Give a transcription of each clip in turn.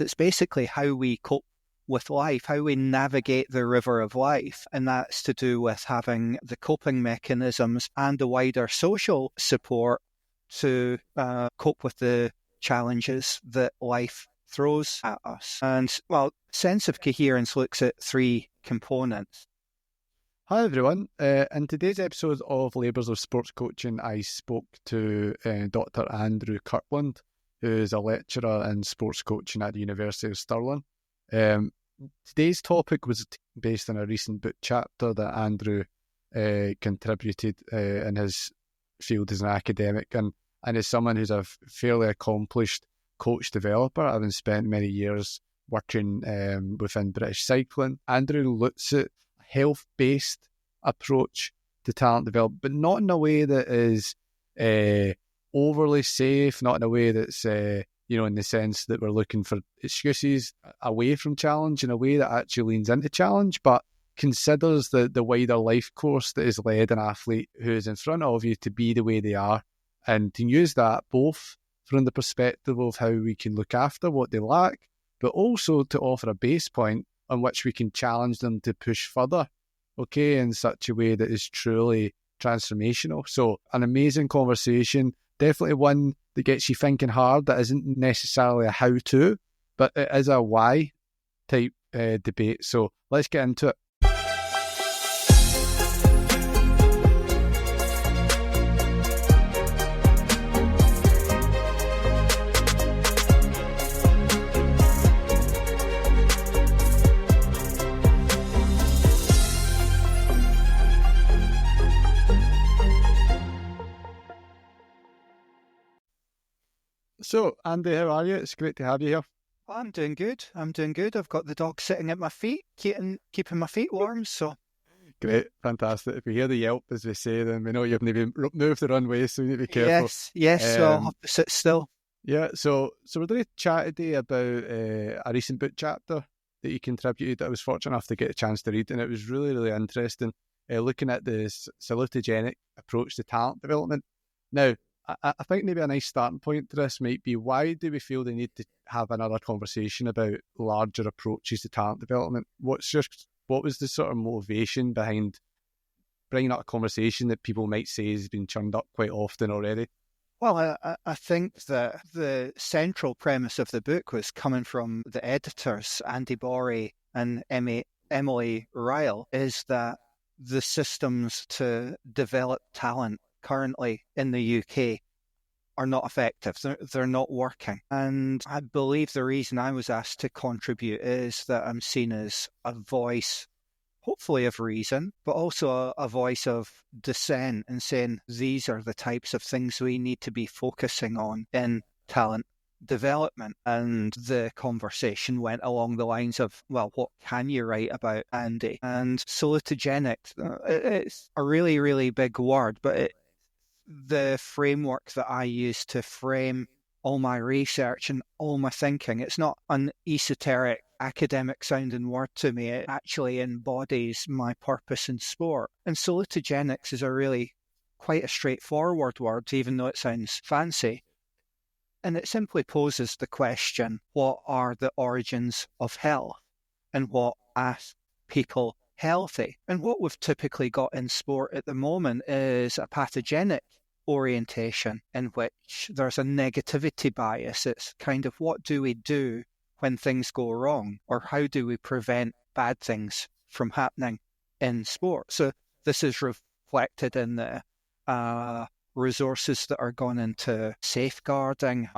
It's basically how we cope with life, how we navigate the river of life. And that's to do with having the coping mechanisms and the wider social support to cope with the challenges that life throws at us. And, well, sense of coherence looks at three components. Hi everyone. In today's episode of Labours of Sports Coaching, I spoke to Dr Andrew Kirkland, who is a lecturer in sports coaching at the University of Stirling. Today's topic was based on a recent book chapter that Andrew contributed in his field as an academic and as someone who's a fairly accomplished coach developer, having spent many years working within British cycling. Andrew looks at a health-based approach to talent development, but not in a way that is overly safe, not in a way that's, in the sense that we're looking for excuses away from challenge, in a way that actually leans into challenge, but considers the wider life course that has led an athlete who is in front of you to be the way they are, and to use that both from the perspective of how we can look after what they lack, but also to offer a base point on which we can challenge them to push further, okay, in such a way that is truly transformational. So an amazing conversation, definitely one that gets you thinking hard, that isn't necessarily a how-to, but it is a why type debate. So let's get into it. So, Andy, how are you? It's great to have you here. I'm doing good. I've got the dog sitting at my feet, keeping my feet warm, so... Great, fantastic. If we hear the yelp, as we say, then we know you've maybe moved the runway, so you need to be careful. Yes, so I'll have to sit still. Yeah, so we're going to chat today about a recent book chapter that you contributed that I was fortunate enough to get a chance to read, and it was really, really interesting, looking at the salutogenic approach to talent development. Now, I think maybe a nice starting point to this might be, why do we feel the need to have another conversation about larger approaches to talent development? What was the sort of motivation behind bringing up a conversation that people might say has been churned up quite often already? Well, I think that the central premise of the book was coming from the editors, Andy Borey and Emily Ryle, is that the systems to develop talent currently in the UK are not effective. They're not working. And I believe the reason I was asked to contribute is that I'm seen as a voice, hopefully of reason, but also a voice of dissent, and saying these are the types of things we need to be focusing on in talent development. And the conversation went along the lines of, well, what can you write about, Andy? And salutogenic, it's a really, really big word, but the framework that I use to frame all my research and all my thinking, it's not an esoteric academic sounding word to me. It actually embodies my purpose in sport. And salutogenics is quite a straightforward word, even though it sounds fancy. And it simply poses the question, what are the origins of health and what asks people healthy? And what we've typically got in sport at the moment is a pathogenic orientation in which there's a negativity bias. It's kind of, what do we do when things go wrong, or how do we prevent bad things from happening in sport? So this is reflected in the resources that are gone into safeguarding,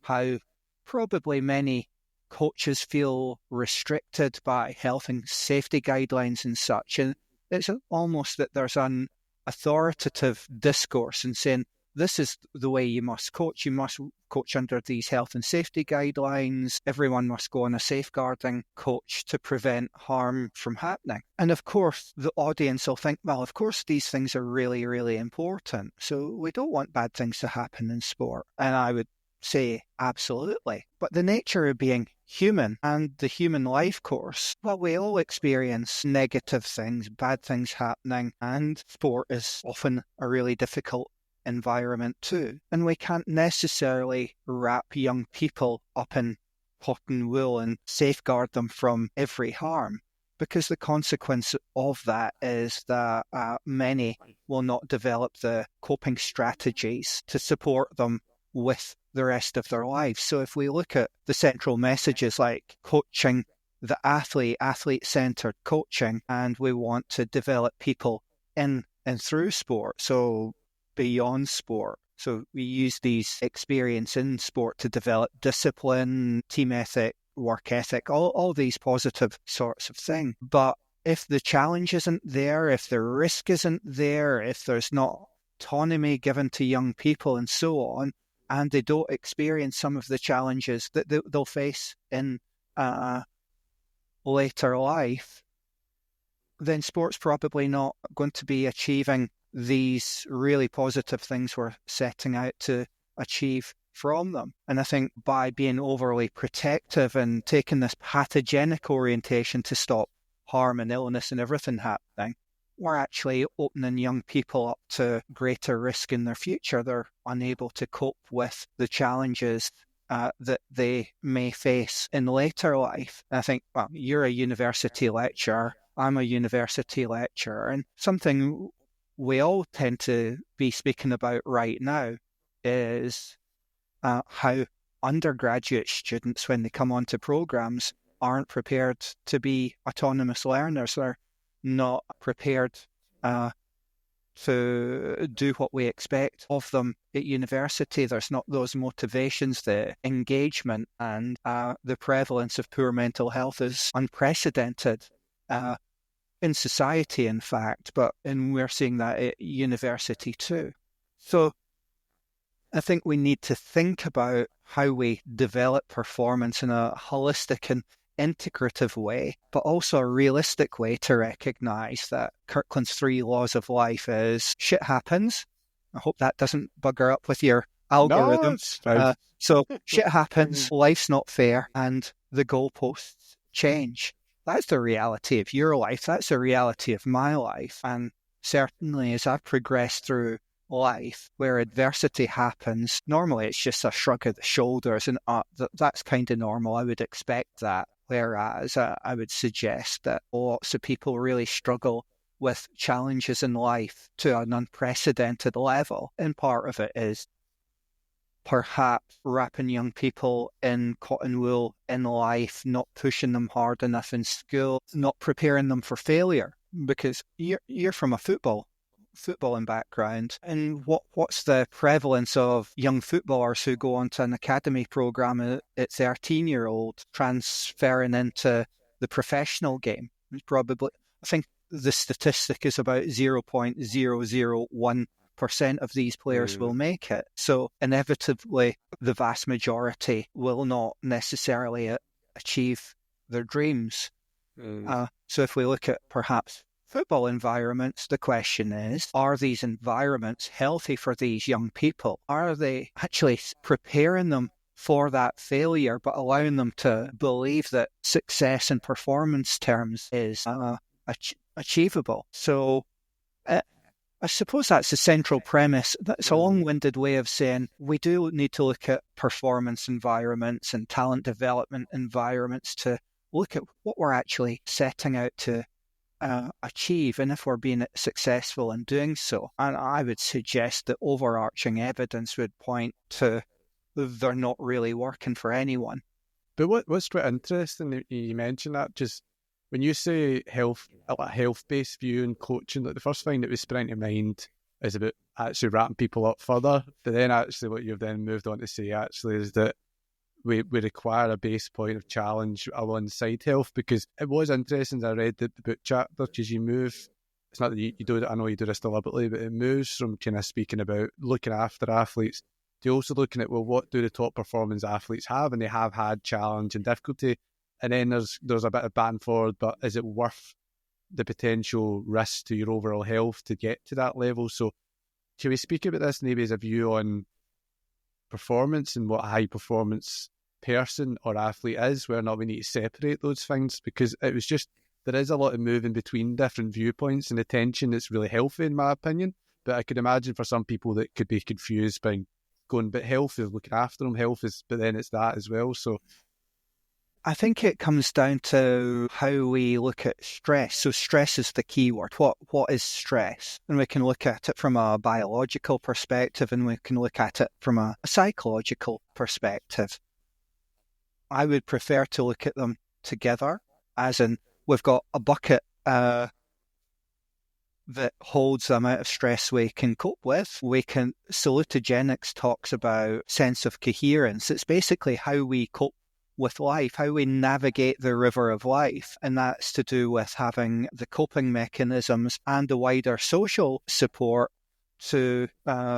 how probably many coaches feel restricted by health and safety guidelines and such. And it's almost that there's an authoritative discourse and saying, this is the way you must coach. You must coach under these health and safety guidelines. Everyone must go on a safeguarding coach to prevent harm from happening. And of course, the audience will think, well, of course, these things are really, really important. So we don't want bad things to happen in sport. And I would say, absolutely. But the nature of being human and the human life course, well, we all experience negative things, bad things happening, and sport is often a really difficult environment too. And we can't necessarily wrap young people up in cotton wool and safeguard them from every harm, because the consequence of that is that many will not develop the coping strategies to support them with the rest of their lives. So if we look at the central messages like coaching the athlete-centered coaching, and we want to develop people in and through sport, so beyond sport. So we use these experience in sport to develop discipline, team ethic, work ethic, all these positive sorts of things. But if the challenge isn't there, if the risk isn't there, if there's not autonomy given to young people and so on, and they don't experience some of the challenges that they'll face in later life, then sport's probably not going to be achieving these really positive things we're setting out to achieve from them. And I think by being overly protective and taking this pathogenic orientation to stop harm and illness and everything happening, we're actually opening young people up to greater risk in their future. They're unable to cope with the challenges that they may face in later life. And I think, well, you're a university lecturer, I'm a university lecturer, and something we all tend to be speaking about right now is how undergraduate students, when they come onto programs, aren't prepared to be autonomous learners. They're not prepared to do what we expect of them at university. There's not those motivations, the engagement, and the prevalence of poor mental health is unprecedented in society, in fact, and we're seeing that at university too. So I think we need to think about how we develop performance in a holistic and integrative way, but also a realistic way to recognise that Kirkland's 3 laws of life is shit happens. I hope that doesn't bugger up with your algorithm. No, so shit happens, life's not fair, and the goalposts change. That's the reality of your life. That's the reality of my life. And certainly as I've progressed through life, where adversity happens, normally it's just a shrug of the shoulders, and that's kind of normal. I would expect that. Whereas I would suggest that lots of people really struggle with challenges in life to an unprecedented level. And part of it is perhaps wrapping young people in cotton wool in life, not pushing them hard enough in school, not preparing them for failure. Because you're from a footballing background, and what's the prevalence of young footballers who go onto an academy program at 13-year-old transferring into the professional game? It's probably, I think the statistic is about 0.001% of these players will make it. So inevitably, the vast majority will not necessarily achieve their dreams. So if we look at perhaps football environments, the question is, are these environments healthy for these young people? Are they actually preparing them for that failure, but allowing them to believe that success in performance terms is achievable? So I suppose that's the central premise. That's a long-winded way of saying we do need to look at performance environments and talent development environments to look at what we're actually setting out to achieve, and if we're being successful in doing so. And I would suggest that overarching evidence would point to they're not really working for anyone. But what's quite interesting that you mentioned that, just when you say a health-based view and coaching, like the first thing that was springing to mind is about actually wrapping people up further. But then actually what you've then moved on to say actually is that we require a base point of challenge alongside health, because it was interesting as I read the book chapter, because you move, it's not that you do it, I know you do this deliberately, but it moves from kind of speaking about looking after athletes to also looking at, well, what do the top performance athletes have? And they have had challenge and difficulty. And then there's a bit of back and forward, but is it worth the potential risk to your overall health to get to that level? So can we speak about this maybe as a view on performance and what a high performance person or athlete is, where or not we need to separate those things? Because it was just, there is a lot of moving between different viewpoints and attention that's really healthy in my opinion. But I could imagine for some people that could be confused by going, but health is looking after them, health is, but then it's that as well. So I think it comes down to how we look at stress. So stress is the key word. What is stress? And we can look at it from a biological perspective, and we can look at it from a psychological perspective. I would prefer to look at them together, as in we've got a bucket that holds the amount of stress we can cope with. Salutogenics talks about sense of coherence. It's basically how we cope with life, how we navigate the river of life. And that's to do with having the coping mechanisms and the wider social support to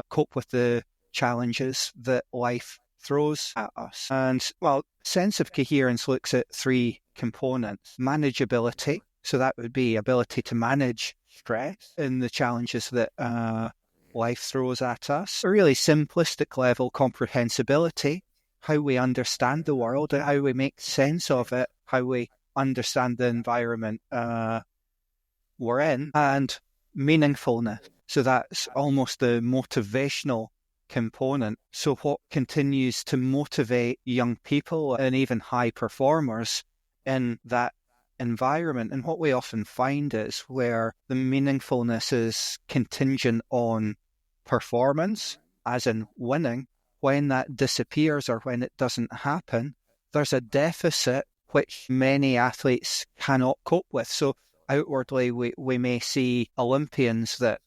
cope with the challenges that life throws at us. And, well, sense of coherence looks at three components. Manageability, so that would be ability to manage stress and the challenges that life throws at us. A really simplistic level, comprehensibility, how we understand the world, how we make sense of it, how we understand the environment we're in, and meaningfulness. So that's almost the motivational component. So what continues to motivate young people and even high performers in that environment? And what we often find is where the meaningfulness is contingent on performance, as in winning, when that disappears or when it doesn't happen, there's a deficit which many athletes cannot cope with. So outwardly, we may see Olympians that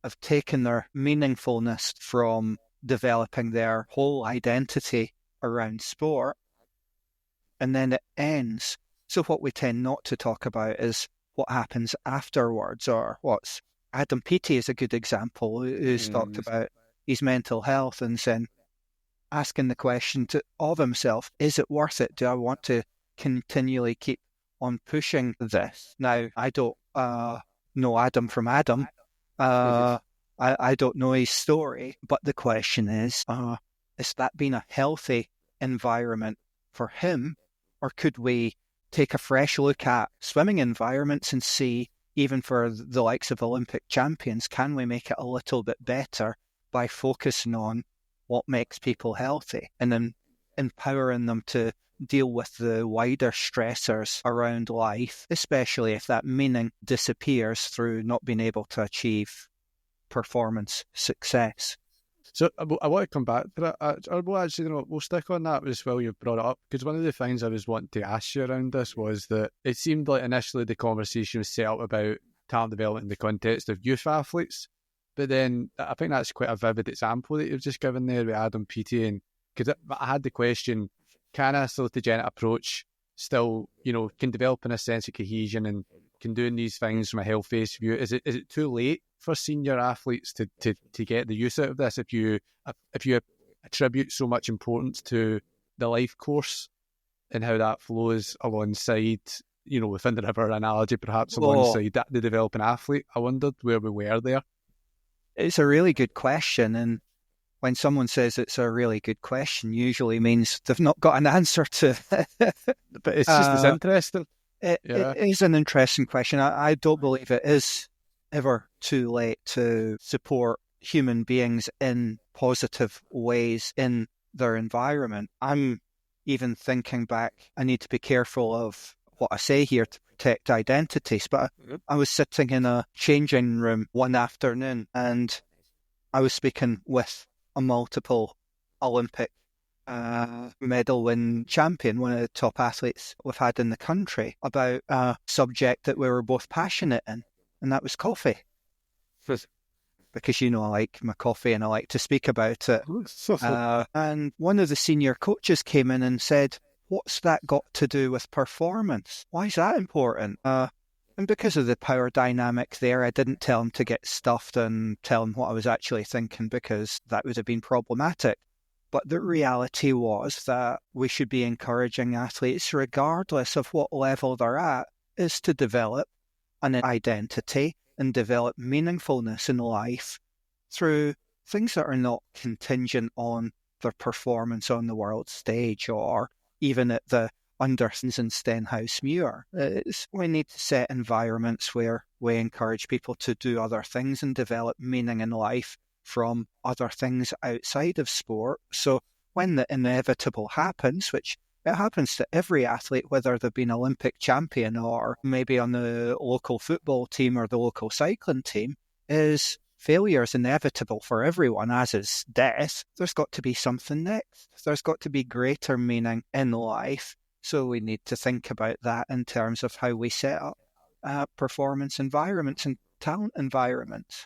have taken their meaningfulness from developing their whole identity around sport, and then it ends. So what we tend not to talk about is what happens afterwards, or what's... Adam Peaty is a good example, who's talked about his mental health and saying, asking the question of himself, is it worth it? Do I want to continually keep on pushing this? Now, I don't know Adam from Adam. I don't know his story, but the question is that been a healthy environment for him, or could we take a fresh look at swimming environments and see, even for the likes of Olympic champions, can we make it a little bit better by focusing on what makes people healthy and then empowering them to deal with the wider stressors around life, especially if that meaning disappears through not being able to achieve performance success. So I want to come back to that. We'll stick on that as well. You've brought it up, because one of the things I was wanting to ask you around this was that it seemed like initially the conversation was set up about talent development in the context of youth athletes, but then I think that's quite a vivid example that you've just given there with Adam Peaty. And because I had the question, can a salutogenic approach still, can develop in a sense of cohesion and can doing these things from a health-based view? Is it too late for senior athletes to get the use out of this if you attribute so much importance to the life course and how that flows alongside, within the river analogy, perhaps alongside that the developing athlete? I wondered where we were there. It's a really good question, and when someone says it's a really good question, usually means they've not got an answer to. But it's just as interesting. It is an interesting question. I don't believe it is ever too late to support human beings in positive ways in their environment. I'm even thinking back, I need to be careful of what I say here to protect identities, but I was sitting in a changing room one afternoon and I was speaking with a multiple Olympic medal win champion, one of the top athletes we've had in the country, about a subject that we were both passionate in, and that was coffee. Because, I like my coffee and I like to speak about it. And one of the senior coaches came in and said, what's that got to do with performance? Why is that important? And because of the power dynamic there, I didn't tell him to get stuffed and tell him what I was actually thinking, because that would have been problematic. But the reality was that we should be encouraging athletes, regardless of what level they're at, is to develop an identity and develop meaningfulness in life through things that are not contingent on their performance on the world stage or even at the Undersons and Stenhousemuir. We need to set environments where we encourage people to do other things and develop meaning in life from other things outside of sport. So when the inevitable happens, which It happens to every athlete, whether they've been Olympic champion or maybe on the local football team or the local cycling team, is failure is inevitable for everyone, as is death. There's got to be something next. There's got to be greater meaning in life. So we need to think about that in terms of how we set up performance environments and talent environments.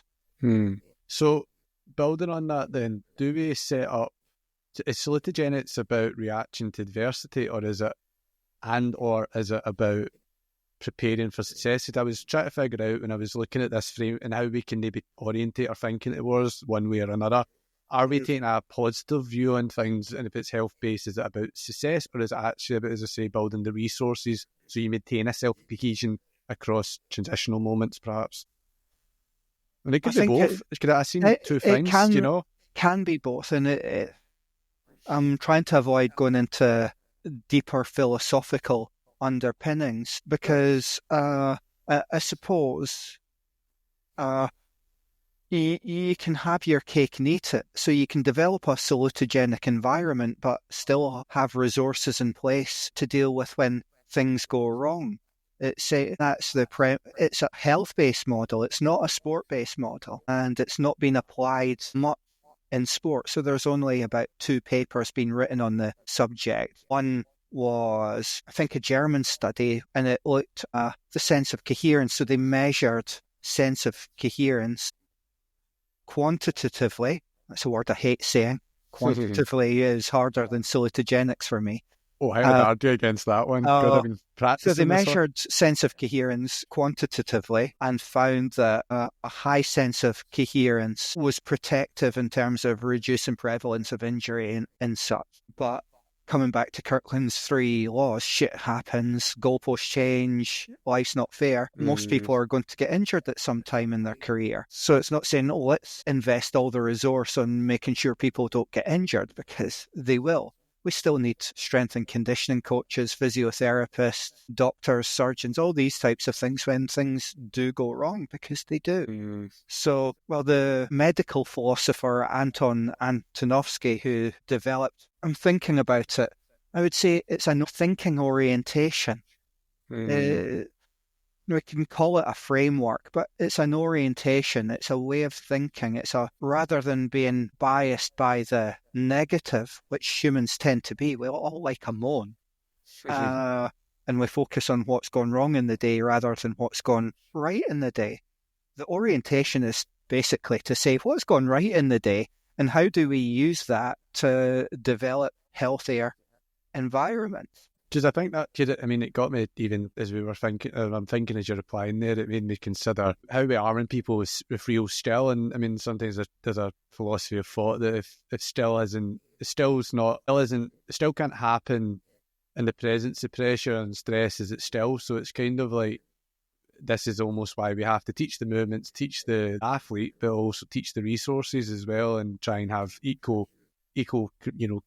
So building on that then, do we set up, is Salutogenic about reaction to adversity, or is it about preparing for success? I was trying to figure out when I was looking at this frame and how we can maybe orientate our thinking towards one way or another. Are we taking a positive view on things, and if it's health-based, is it about success, or is it actually about, as I say, building the resources so you maintain a self-cohesion across transitional moments, perhaps? And it could be both. I've seen two things, can be both, and I'm trying to avoid going into deeper philosophical underpinnings because I suppose you can have your cake and eat it. So you can develop a salutogenic environment but still have resources in place to deal with when things go wrong. It's a health-based model. It's not a sport-based model, and it's not been applied much in sport. So there's only about 2 papers being written on the subject. One was, I think, a German study, and it looked at the sense of coherence. So they measured sense of coherence quantitatively. That's a word I hate saying. Quantitatively is harder than salutogenics for me. Oh, I would argue against that one. So they measured sense of coherence quantitatively and found that a high sense of coherence was protective in terms of reducing prevalence of injury and such. But coming back to Kirkland's 3 laws, shit happens, goalposts change, life's not fair. Most people are going to get injured at some time in their career. So it's not saying, let's invest all the resource on making sure people don't get injured, because they will. We still need strength and conditioning coaches, physiotherapists, doctors, surgeons, all these types of things when things do go wrong, because they do. So, the medical philosopher Anton Antonovsky, who developed, I'm thinking about it, I would say it's a thinking orientation. We can call it a framework, but it's an orientation. It's a way of thinking. Rather than being biased by the negative, which humans tend to be, we all like a moan. And we focus on what's gone wrong in the day rather than what's gone right in the day. The orientation is basically to say what's gone right in the day and how do we use that to develop healthier environments. Because I think that, it got me, even as we were thinking, I'm thinking as you're replying there, it made me consider how we arming people with real still. And sometimes there's a philosophy of thought that if still can't happen in the presence of pressure and stress as it's still. So it's kind of like, this is almost why we have to teach the movements, teach the athlete, but also teach the resources as well, and try and have equal,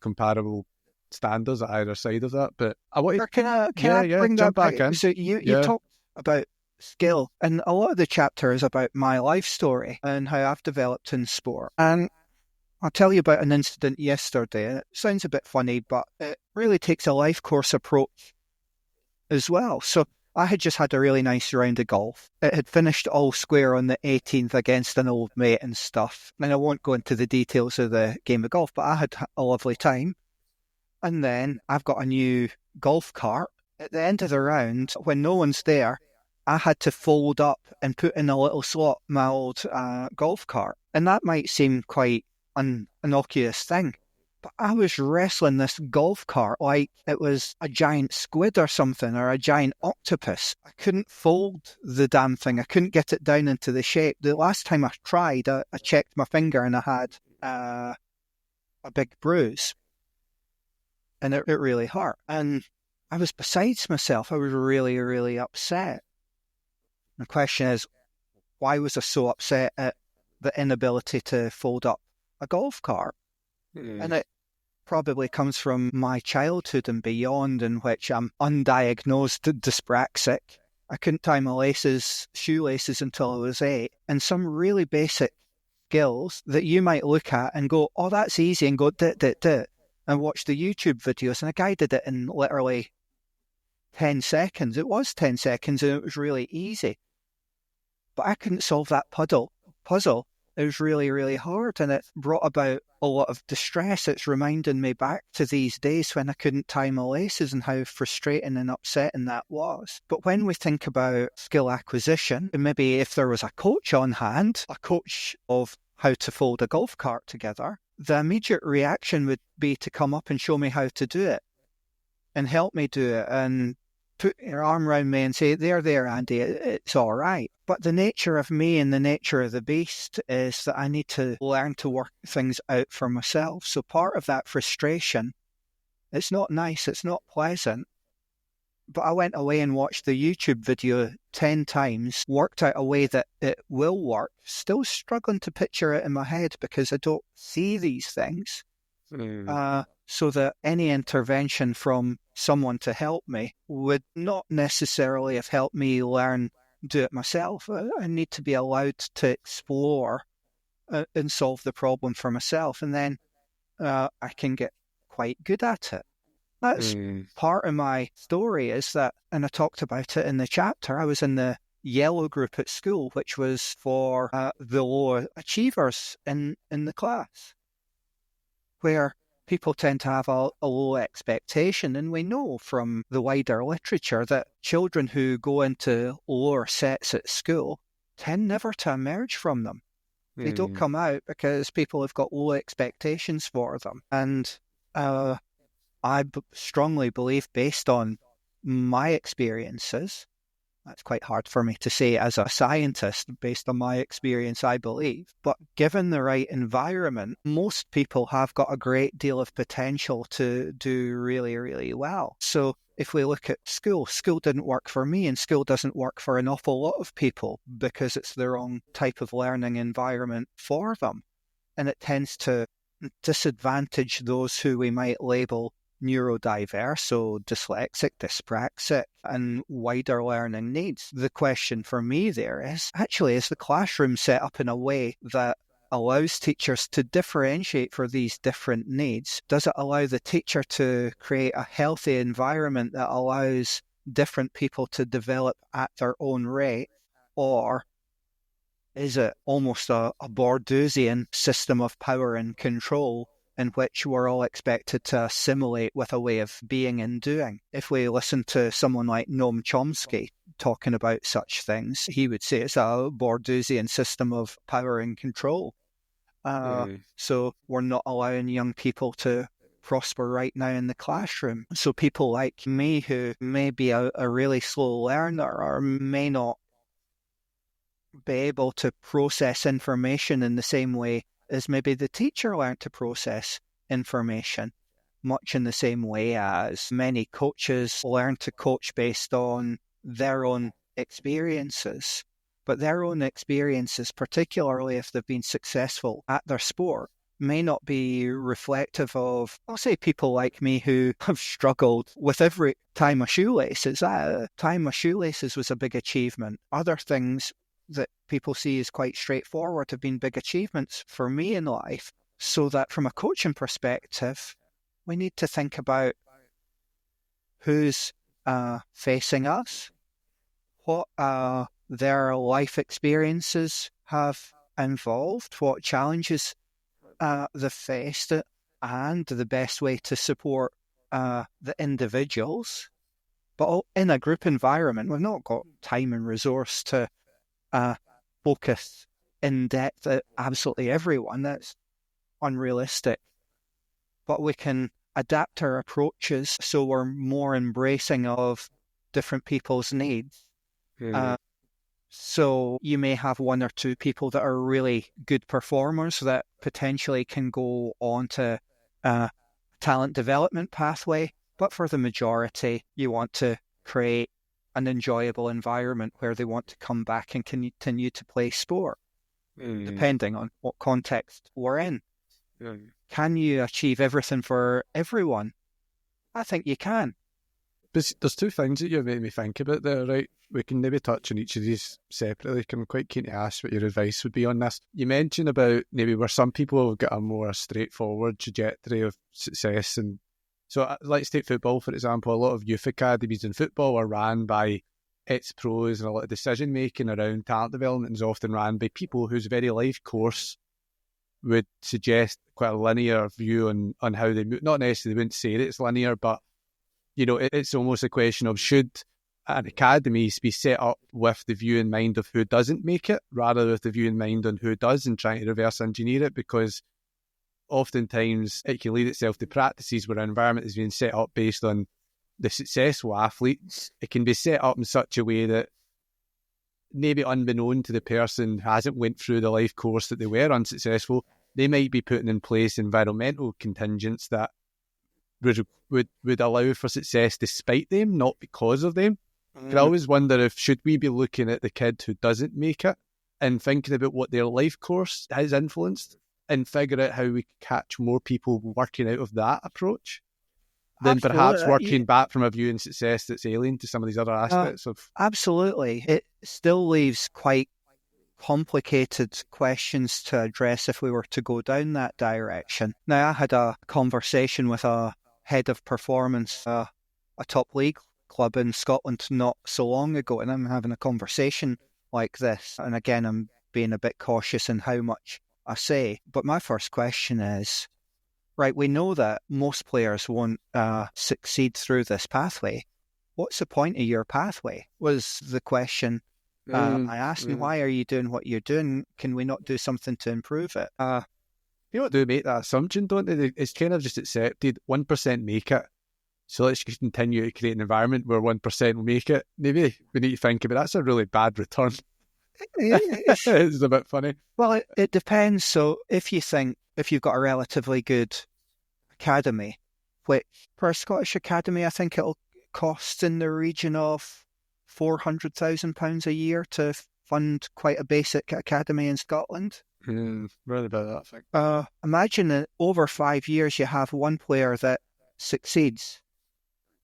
comparable standards at either side of that. But I want to... Can I bring that back in? So you talked about skill, and a lot of the chapter is about my life story and how I've developed in sport. And I'll tell you about an incident yesterday. It sounds a bit funny, but it really takes a life course approach as well. So I had just had a really nice round of golf. It had finished all square on the 18th against an old mate and stuff. And I won't go into the details of the game of golf, but I had a lovely time. And then I've got a new golf cart. At the end of the round, when no one's there, I had to fold up and put in a little slot my old golf cart. And that might seem quite an innocuous thing, but I was wrestling this golf cart like it was a giant squid or something, or a giant octopus. I couldn't fold the damn thing. I couldn't get it down into the shape. The last time I tried, I checked my finger and I had a big bruise. And it really hurt. And I was besides myself. I was really, really upset. The question is, why was I so upset at the inability to fold up a golf cart? And it probably comes from my childhood and beyond, in which I'm undiagnosed dyspraxic. I couldn't tie my shoelaces until I was 8. And some really basic skills that you might look at and go, oh, that's easy, and go, dit. and watched the YouTube videos, and a guy did it in literally 10 seconds. It was 10 seconds and it was really easy. But I couldn't solve that puzzle. It was really, really hard, and it brought about a lot of distress. It's reminding me back to these days when I couldn't tie my laces and how frustrating and upsetting that was. But when we think about skill acquisition, and maybe if there was a coach on hand, a coach of how to fold a golf cart together, the immediate reaction would be to come up and show me how to do it and help me do it and put your arm around me and say, there, Andy, it's all right. But the nature of me and the nature of the beast is that I need to learn to work things out for myself. So part of that frustration, it's not nice, it's not pleasant. But I went away and watched the YouTube video 10 times, worked out a way that it will work, still struggling to picture it in my head because I don't see these things. So that any intervention from someone to help me would not necessarily have helped me do it myself. I need to be allowed to explore and solve the problem for myself, and then I can get quite good at it. That's part of my story, is that, and I talked about it in the chapter, I was in the yellow group at school, which was for the low achievers in the class, where people tend to have a low expectation. And we know from the wider literature that children who go into lower sets at school tend never to emerge from them. They don't come out because people have got low expectations for them. And I strongly believe, based on my experiences, that's quite hard for me to say as a scientist, based on my experience, I believe. But given the right environment, most people have got a great deal of potential to do really, really well. So if we look at school didn't work for me, and school doesn't work for an awful lot of people because it's the wrong type of learning environment for them. And it tends to disadvantage those who we might label neurodiverse, so dyslexic, dyspraxic, and wider learning needs. The question for me there is the classroom set up in a way that allows teachers to differentiate for these different needs? Does it allow the teacher to create a healthy environment that allows different people to develop at their own rate? Or is it almost a Bordeusian system of power and control in which we're all expected to assimilate with a way of being and doing? If we listen to someone like Noam Chomsky talking about such things, he would say it's a Bordeusian system of power and control. So we're not allowing young people to prosper right now in the classroom. So people like me, who may be a really slow learner or may not be able to process information in the same way as maybe the teacher learned to process information, much in the same way as many coaches learn to coach based on their own experiences. But their own experiences, particularly if they've been successful at their sport, may not be reflective of, I'll say, people like me who have struggled with every tie my shoelaces. Tying my shoelaces was a big achievement. Other things that people see as quite straightforward have been big achievements for me in life. So that from a coaching perspective, we need to think about who's facing us, what their life experiences have involved, what challenges they've faced, and the best way to support the individuals. But in a group environment, we've not got time and resource to focus in depth at absolutely everyone. That's unrealistic. But we can adapt our approaches so we're more embracing of different people's needs. So you may have one or two people that are really good performers that potentially can go on to a talent development pathway. But for the majority, you want to create an enjoyable environment where they want to come back and continue to play sport, depending on what context we're in. Can you achieve everything for everyone? I think you can. But there's two things that you made me think about there, right? We can maybe touch on each of these separately. I'm quite keen to ask what your advice would be on this. You mentioned about maybe where some people have got a more straightforward trajectory of success. And so let's take football, for example. A lot of youth academies in football are ran by ex-pros, and a lot of decision-making around talent development is often ran by people whose very life course would suggest quite a linear view on how they move. Not necessarily, they wouldn't say that it's linear, but it's almost a question of, should an academy be set up with the view in mind of who doesn't make it, rather than with the view in mind on who does, and trying to reverse engineer it? Because oftentimes it can lead itself to practices where an environment is being set up based on the successful athletes. It can be set up in such a way that maybe unbeknown to the person who hasn't went through the life course that they were unsuccessful, they might be putting in place environmental contingents that would allow for success despite them, not because of them. I always wonder if should we be looking at the kid who doesn't make it and thinking about what their life course has influenced, and figure out how we can catch more people working out of that approach than perhaps working back from a view in success that's alien to some of these other aspects of... Absolutely. It still leaves quite complicated questions to address if we were to go down that direction. Now, I had a conversation with a head of performance, a top league club in Scotland not so long ago, and I'm having a conversation like this. And again, I'm being a bit cautious in how much I say. But my first question is, right, we know that most players won't succeed through this pathway. What's the point of your pathway? Was the question I asked. And why are you doing what you're doing? Can we not do something to improve it? People do make that assumption, don't they? It's kind of just accepted 1% make it. So let's just continue to create an environment where 1% will make it. Maybe we need to think about that's a really bad return. It's a bit funny. Well, it depends. So if you've got a relatively good academy, which per Scottish academy, I think it'll cost in the region of £400,000 a year to fund quite a basic academy in Scotland. Really about that thing. Imagine that over 5 years you have one player that succeeds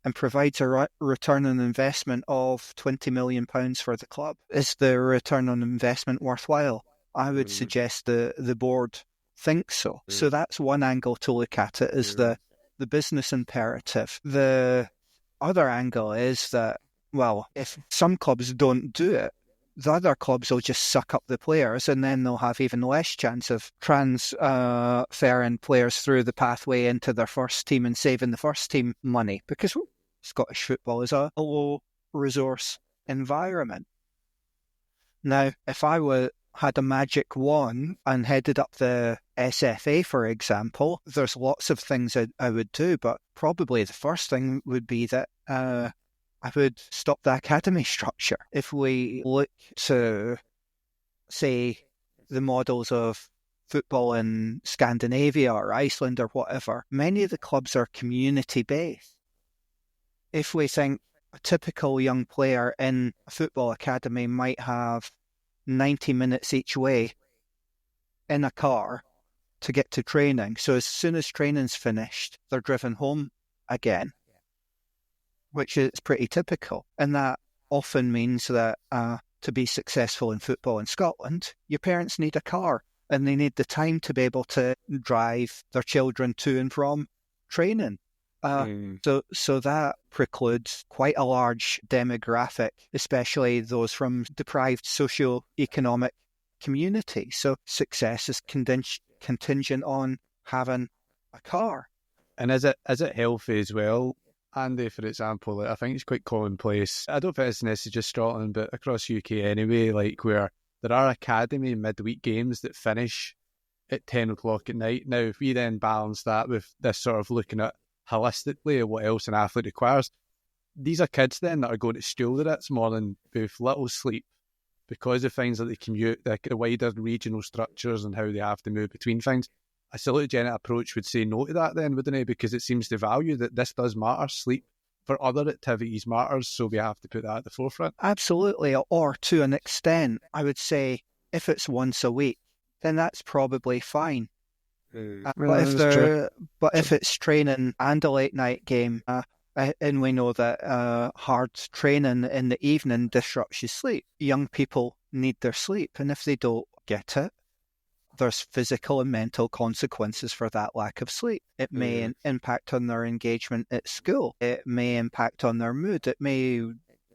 and provides a return on investment of £20 million for the club. Is the return on investment worthwhile? I would suggest the board thinks so. So that's one angle to look at it, is the business imperative. The other angle is that, well, if some clubs don't do it, the other clubs will just suck up the players, and then they'll have even less chance of transferring players through the pathway into their first team and saving the first team money, because Scottish football is a low-resource environment. Now, if I had a magic wand and headed up the SFA, for example, there's lots of things I would do, but probably the first thing would be that I would stop the academy structure. If we look to, say, the models of football in Scandinavia or Iceland or whatever, many of the clubs are community-based. If we think a typical young player in a football academy might have 90 minutes each way in a car to get to training, so as soon as training's finished, they're driven home again, which is pretty typical. And that often means that to be successful in football in Scotland, your parents need a car and they need the time to be able to drive their children to and from training. So that precludes quite a large demographic, especially those from deprived socio-economic communities. So success is contingent on having a car. And is it healthy as well? Andy, for example, I think it's quite commonplace. I don't think it's necessarily just Scotland, but across UK anyway, like where there are academy midweek games that finish at 10 o'clock at night. Now, if we then balance that with this sort of looking at holistically at what else an athlete requires, these are kids then that are going to school that it's more than with little sleep because of things like the commute, the wider regional structures and how they have to move between things. A salutogenic approach would say no to that then, wouldn't it? Because it seems to value that this does matter. Sleep for other activities matters, so we have to put that at the forefront. Absolutely, or to an extent, I would say if it's once a week, then that's probably fine. But if it's training and a late night game, And we know that hard training in the evening disrupts your sleep. Young people need their sleep, and if they don't get it, there's physical and mental consequences for that lack of sleep. It may impact on their engagement at school. It may impact on their mood. It may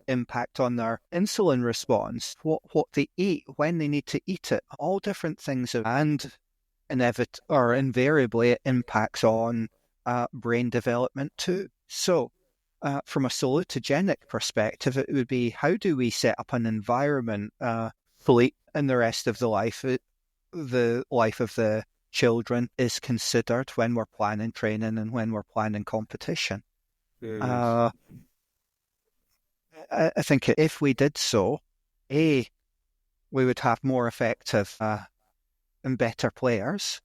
impact on their insulin response, what they eat, when they need to eat it, all different things. And invariably, it impacts on brain development too. So, from a salutogenic perspective, it would be, how do we set up an environment, sleep, and the rest of the life of the children is considered when we're planning training and when we're planning competition. I think if we did so, we would have more effective and better players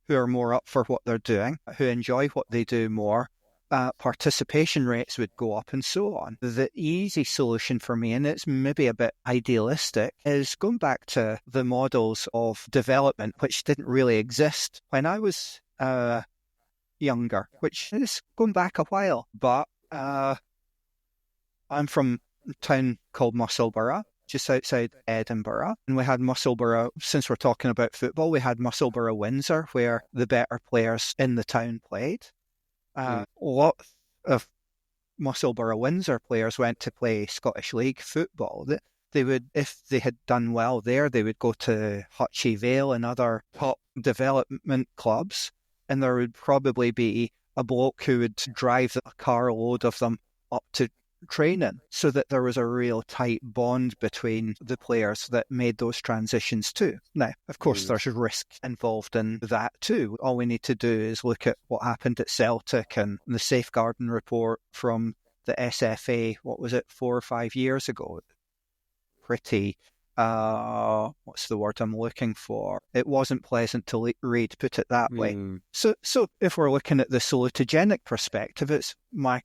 who are more up for what they're doing, who enjoy what they do more. Participation rates would go up and so on. The easy solution for me, and it's maybe a bit idealistic, is going back to the models of development which didn't really exist when I was younger, which is going back a while. But I'm from a town called Musselburgh, just outside Edinburgh. And we had Musselburgh, since we're talking about football, we had Musselburgh Windsor, where the better players in the town played. A lot of Musselburgh Windsor players went to play Scottish League football. They would, if they had done well there, they would go to Hutchie Vale and other top development clubs, and there would probably be a bloke who would drive a carload of them up to training, so that there was a real tight bond between the players that made those transitions too. Now, of course, there's risk involved in that too. All we need to do is look at what happened at Celtic and the safeguarding report from the SFA, what was it, 4 or 5 years ago? Pretty, what's the word I'm looking for? It wasn't pleasant to read, put it that way. So if we're looking at the salutogenic perspective, it's my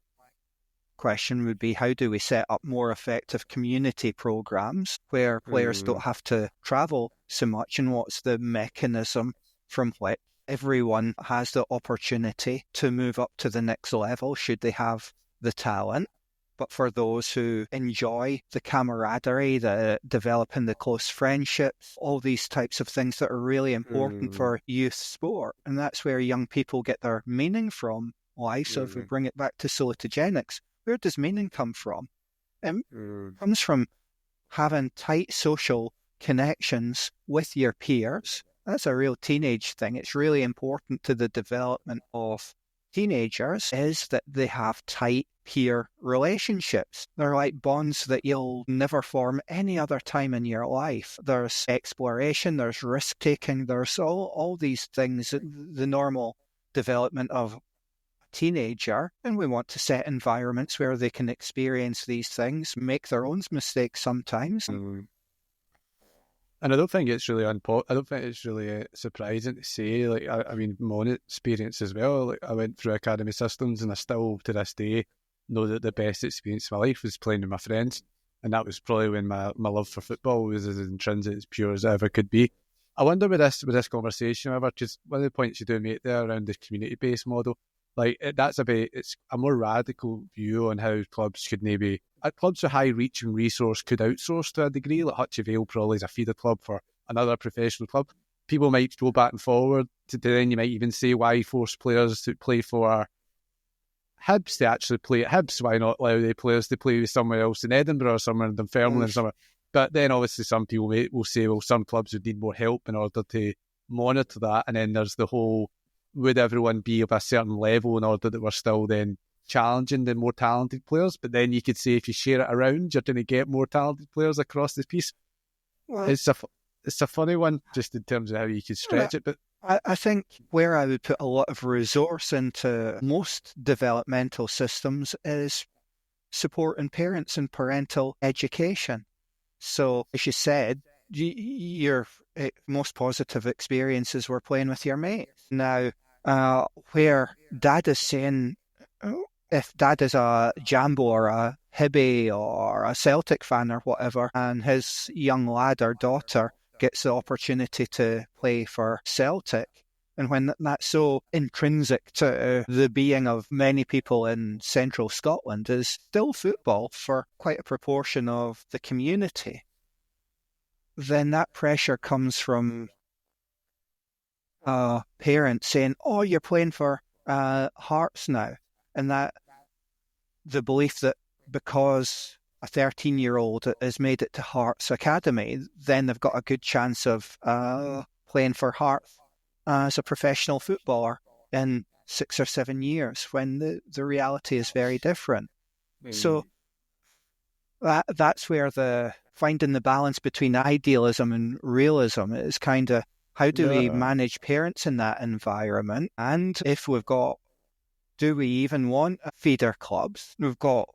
question would be, how do we set up more effective community programs where players don't have to travel so much, and what's the mechanism from which everyone has the opportunity to move up to the next level should they have the talent? But for those who enjoy the camaraderie, the developing the close friendships, all these types of things that are really important for youth sport, and that's where young people get their meaning from life. So if we bring it back to salutogenics, where does meaning come from? It comes from having tight social connections with your peers. That's a real teenage thing. It's really important to the development of teenagers, is that they have tight peer relationships. They're like bonds that you'll never form any other time in your life. There's exploration, there's risk-taking, there's all these things, the normal development of teenager, and we want to set environments where they can experience these things, make their own mistakes sometimes. And I don't think it's really surprising to say. Like, I mean, my own experience as well. Like, I went through academy systems, and I still to this day know that the best experience of my life was playing with my friends, and that was probably when my love for football was as intrinsic, as pure as it ever could be. I wonder with this conversation, however, just one of the points you do make there around the community-based model. Like, it's a more radical view on how clubs could maybe, clubs with high reach and resource could outsource to a degree. Like Hutchie Vale probably is a feeder club for another professional club. People might go back and forward to then you might even say, why force players to play for Hibs to actually play at Hibs? Why not allow the players to play somewhere else in Edinburgh or somewhere in Dunfermline or somewhere? But then obviously some people will say, well, some clubs would need more help in order to monitor that. And then there's the whole, would everyone be of a certain level in order that we're still then challenging the more talented players? But then you could say if you share it around, you're going to get more talented players across this piece. Well, it's a funny one, just in terms of how you could stretch it. But I think where I would put a lot of resource into most developmental systems is supporting parents and parental education. So, as you said, your most positive experiences were playing with your mates. Now, where dad is saying, if dad is a Jambo or a Hibby or a Celtic fan or whatever, and his young lad or daughter gets the opportunity to play for Celtic, And when that's so intrinsic to the being of many people in central Scotland, is still football for quite a proportion of the community, then that pressure comes from parents saying, "Oh, you're playing for Hearts now," and that the belief that because a 13-year-old has made it to Hearts Academy, then they've got a good chance of playing for Hearts as a professional footballer in 6 or 7 years, when the reality is very different. So that's where the finding the balance between idealism and realism is kind of, how do we manage parents in that environment? And if we've got, do we even want feeder clubs? We've got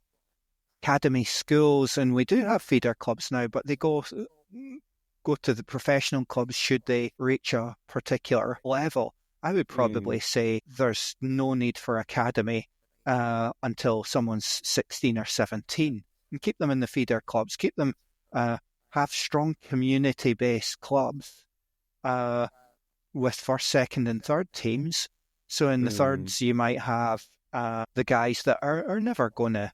academy schools, and we do have feeder clubs now, but they go to the professional clubs should they reach a particular level. I would probably say there's no need for academy until someone's 16 or 17. And keep them in the feeder clubs, keep them, have strong community-based clubs with first, second and third teams. So in the thirds, you might have the guys that are never going to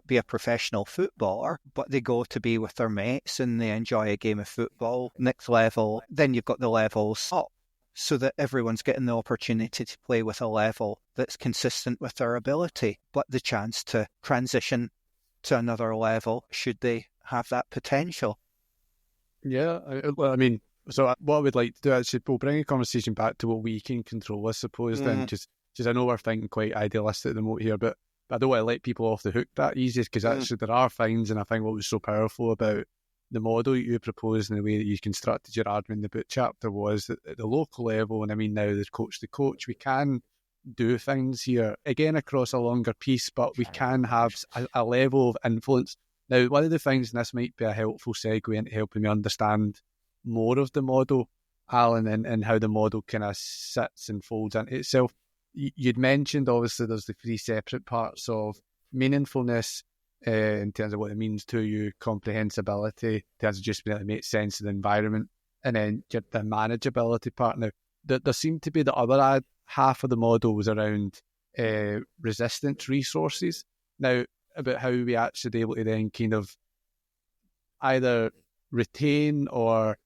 be a professional footballer, but they go to be with their mates and they enjoy a game of football. Next level, then you've got the levels up, so that everyone's getting the opportunity to play with a level that's consistent with their ability, but the chance to transition to another level should they have that potential. Yeah, I mean, so what I would like to do is we'll bring a conversation back to what we can control, I suppose, then, because I know we're thinking quite idealistic at the moment here, but I don't want to let people off the hook that easy, because actually there are things, and I think what was so powerful about the model you proposed and the way that you constructed your argument in the book chapter was that at the local level, and I mean now the coach to coach, we can do things here, again across a longer piece, but we can have a level of influence. Now, one of the things, and this might be a helpful segue into helping me understand more of the model, Alan, and how the model kind of sits and folds into itself. You'd mentioned, obviously, there's the three separate parts of meaningfulness in terms of what it means to you, comprehensibility, in terms of just being able to make sense of the environment, and then the manageability part. Now, there seemed to be the other half of the model was around resistance resources. Now, about how we actually be able to then kind of either retain or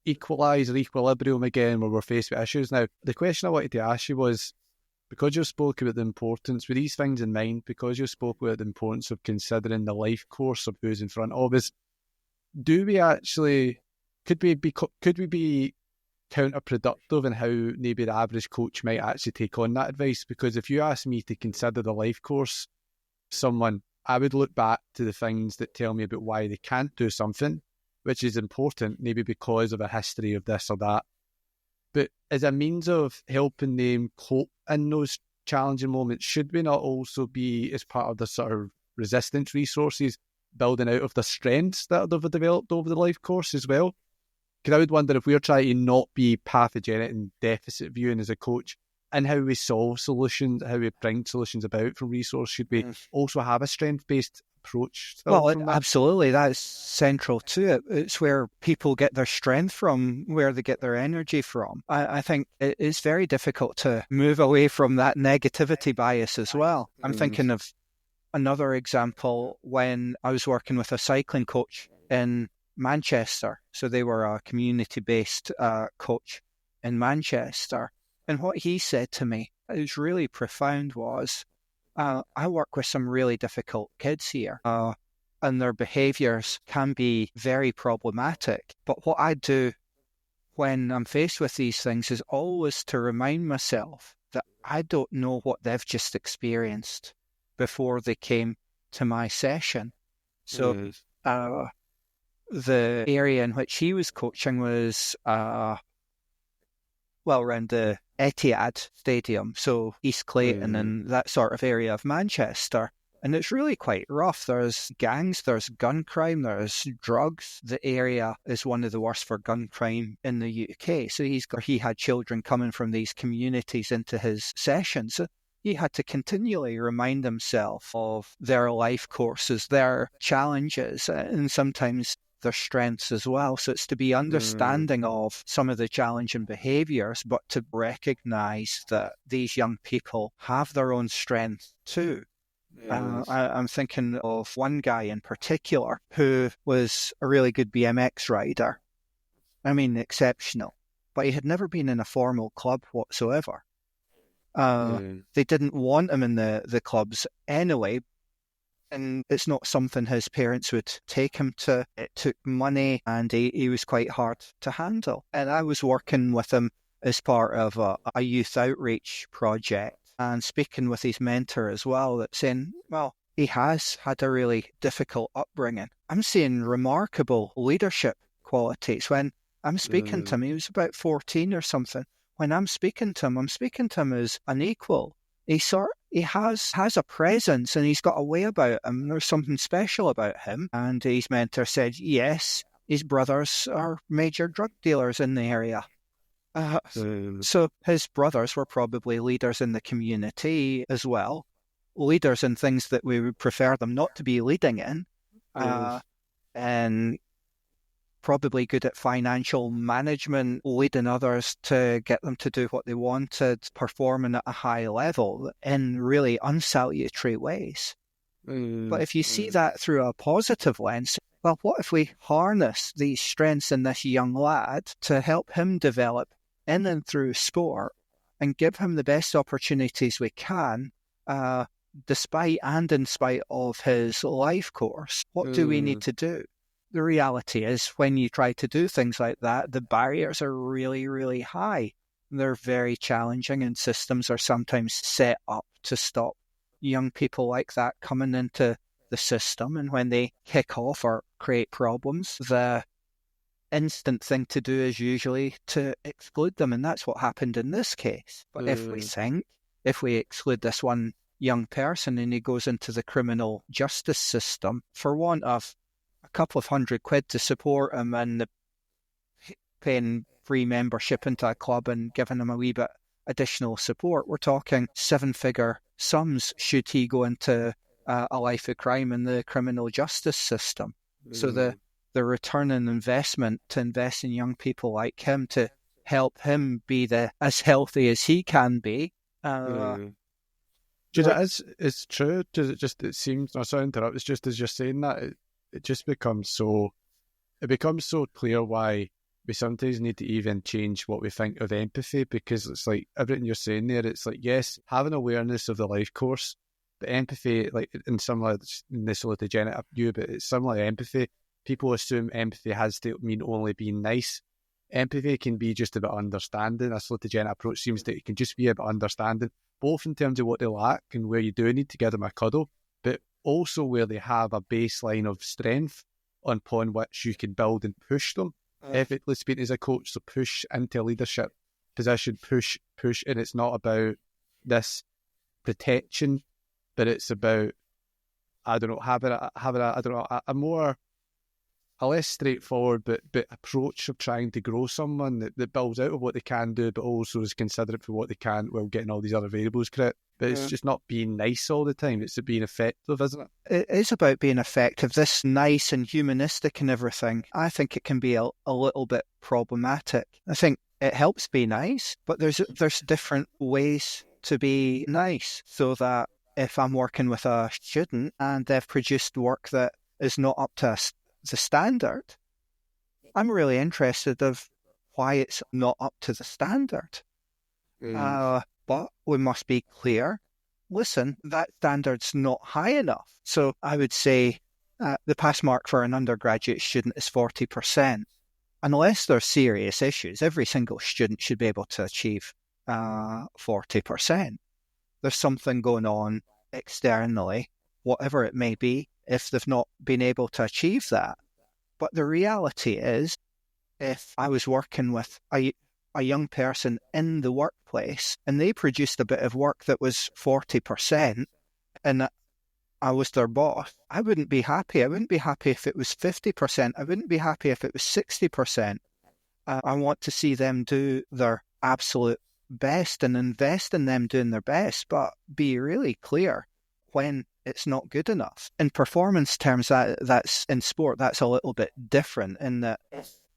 equalise or equilibrium again where we're faced with issues. Now, the question I wanted to ask you was, because you spoke about the importance, with these things in mind, because you spoke about the importance of considering the life course of who's in front of us, do we actually, could we be counterproductive in how maybe the average coach might actually take on that advice? Because if you ask me to consider the life course someone, I would look back to the things that tell me about why they can't do something, which is important, maybe because of a history of this or that. But as a means of helping them cope in those challenging moments, should we not also be, as part of the sort of resistance resources, building out of the strengths that they've developed over the life course as well? Because I would wonder if we're trying to not be pathogenic and deficit viewing as a coach, and how we solve solutions, how we bring solutions about from resource, should we also have a strength-based approach? Well, absolutely. That's central to it. It's where people get their strength from, where they get their energy from. I think it is very difficult to move away from that negativity bias as well. I'm thinking of another example when I was working with a cycling coach in Manchester. So they were a community-based coach in Manchester. And what he said to me, it was really profound, was, I work with some really difficult kids here, and their behaviours can be very problematic. But what I do when I'm faced with these things is always to remind myself that I don't know what they've just experienced before they came to my session. So the area in which he was coaching was around the Etihad Stadium, so East Clayton and that sort of area of Manchester. And it's really quite rough. There's gangs, there's gun crime, there's drugs. The area is one of the worst for gun crime in the UK. So he had children coming from these communities into his sessions. So he had to continually remind himself of their life courses, their challenges, and sometimes their strengths as well. So it's to be understanding of some of the challenging behaviours, but to recognise that these young people have their own strengths too. I'm thinking of one guy in particular who was a really good BMX rider. I mean, exceptional. But he had never been in a formal club whatsoever. They didn't want him in the clubs anyway, and it's not something his parents would take him to. It took money, and he was quite hard to handle. And I was working with him as part of a youth outreach project and speaking with his mentor as well, that saying, well, he has had a really difficult upbringing. I'm seeing remarkable leadership qualities. When I'm speaking to him, he was about 14 or something. When I'm speaking to him as an equal. He has a presence, and he's got a way about him. There's something special about him. And his mentor said, yes, his brothers are major drug dealers in the area. So his brothers were probably leaders in the community as well, leaders in things that we would prefer them not to be leading in, and probably good at financial management, leading others to get them to do what they wanted, performing at a high level in really unsalutary ways. But if you see that through a positive lens, well, what if we harness these strengths in this young lad to help him develop in and through sport and give him the best opportunities we can, despite and in spite of his life course? What do we need to do? The reality is, when you try to do things like that, the barriers are really, really high. They're very challenging, and systems are sometimes set up to stop young people like that coming into the system. And when they kick off or create problems, the instant thing to do is usually to exclude them. And that's what happened in this case. But if we exclude this one young person and he goes into the criminal justice system, for want of a couple of £100 to support him and paying free membership into a club and giving him a wee bit additional support, we're talking 7-figure sums should he go into a life of crime in the criminal justice system. So the return on investment to invest in young people like him, to help him be as healthy as he can be. It's true. It seems, sorry to interrupt, it's just as you're saying that, it just becomes so clear why we sometimes need to even change what we think of empathy, because it's like everything you're saying there, it's like, yes, having awareness of the life course, but empathy, like in similar in the Solutogenic view, but it's similar empathy. People assume empathy has to mean only being nice. Empathy can be just about understanding. A Solutogenic approach seems that it can just be about understanding, both in terms of what they lack and where you do need to give them a cuddle, but also where they have a baseline of strength upon which you can build and push them. Ethically speaking, as a coach, so push into a leadership position, push, and it's not about this protection, but it's about, having a less straightforward but approach of trying to grow someone that builds out of what they can do, but also is considerate for what they can't, while getting all these other variables correct. But it's just not being nice all the time. It's being effective, isn't it? It is about being effective. This nice and humanistic and everything, I think it can be a little bit problematic. I think it helps be nice, but there's different ways to be nice, so that if I'm working with a student and they've produced work that is not up to the standard, I'm really interested of why it's not up to the standard. But we must be clear, listen, that standard's not high enough. So I would say the pass mark for an undergraduate student is 40%. Unless there's serious issues, every single student should be able to achieve 40%. There's something going on externally, whatever it may be, if they've not been able to achieve that. But the reality is, if I was working with a young person in the workplace and they produced a bit of work that was 40% and I was their boss, I wouldn't be happy. I wouldn't be happy if it was 50%. I wouldn't be happy if it was 60%. I want to see them do their absolute best and invest in them doing their best, but be really clear when it's not good enough. In performance terms, that's in sport, that's a little bit different in that,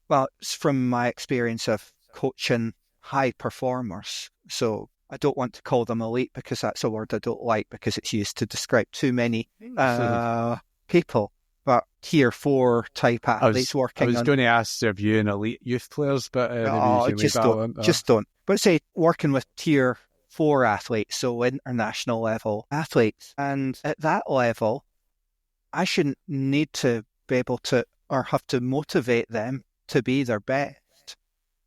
well, it's from my experience of coaching high performers. So I don't want to call them elite because that's a word I don't like because it's used to describe too many people. But tier 4 type athletes working on... I was going to ask if you and elite youth players, but maybe you can leave that one. Just don't. But say working with tier 4 athletes, so international level athletes. And at that level, I shouldn't need to be able to or have to motivate them to be their best.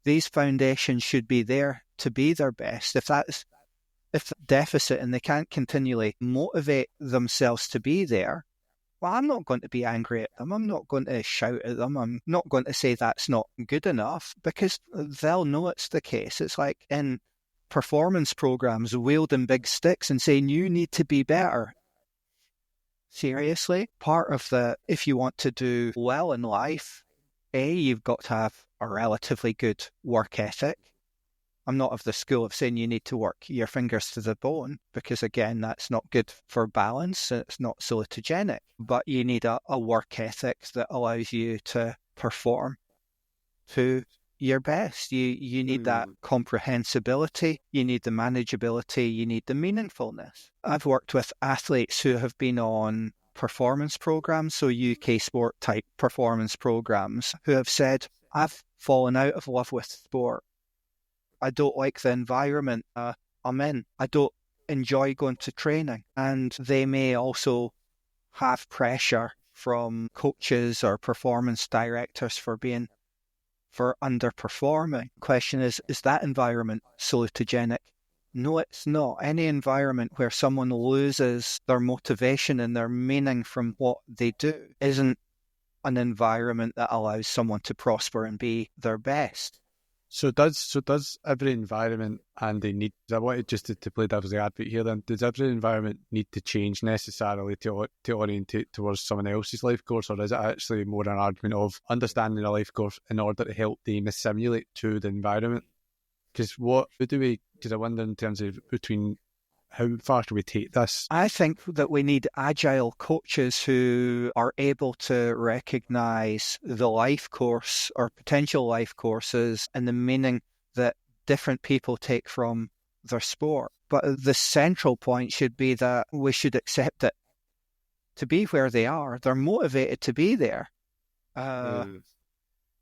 These foundations should be there to be their best. If that's deficit and they can't continually motivate themselves to be there, well, I'm not going to be angry at them. I'm not going to shout at them. I'm not going to say that's not good enough because they'll know it's the case. It's like in performance programs wielding big sticks and saying, you need to be better. Seriously? Part of if you want to do well in life, you've got to have a relatively good work ethic. I'm not of the school of saying you need to work your fingers to the bone because, again, that's not good for balance. It's not salutogenic. But you need a work ethic that allows you to perform to your best. You need that comprehensibility. You need the manageability. You need the meaningfulness. I've worked with athletes who have been on performance programs, so UK sport type performance programs, who have said, I've fallen out of love with sport. I don't like the environment I'm in. I don't enjoy going to training. And they may also have pressure from coaches or performance directors for underperforming. Question is that environment salutogenic? No, it's not. Any environment where someone loses their motivation and their meaning from what they do isn't an environment that allows someone to prosper and be their best. So does every environment, and they need, I wanted just to play devil's advocate here then, does every environment need to change necessarily to orientate towards someone else's life course, or is it actually more an argument of understanding the life course in order to help them assimilate to the environment? Because I wonder in terms of between how far can we take this? I think that we need agile coaches who are able to recognise the life course or potential life courses and the meaning that different people take from their sport. But the central point should be that we should accept it to be where they are. They're motivated to be there. And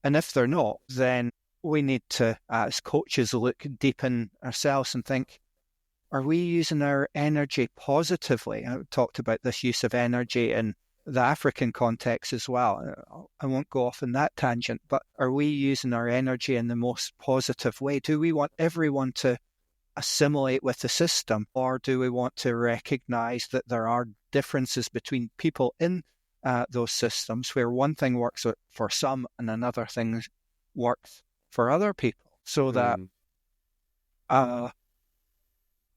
if they're not, then we need to, as coaches, look deep in ourselves and think, are we using our energy positively? I talked about this use of energy in the African context as well. I won't go off in that tangent, but are we using our energy in the most positive way? Do we want everyone to assimilate with the system, or do we want to recognize that there are differences between people in those systems where one thing works for some and another thing works for other people? So that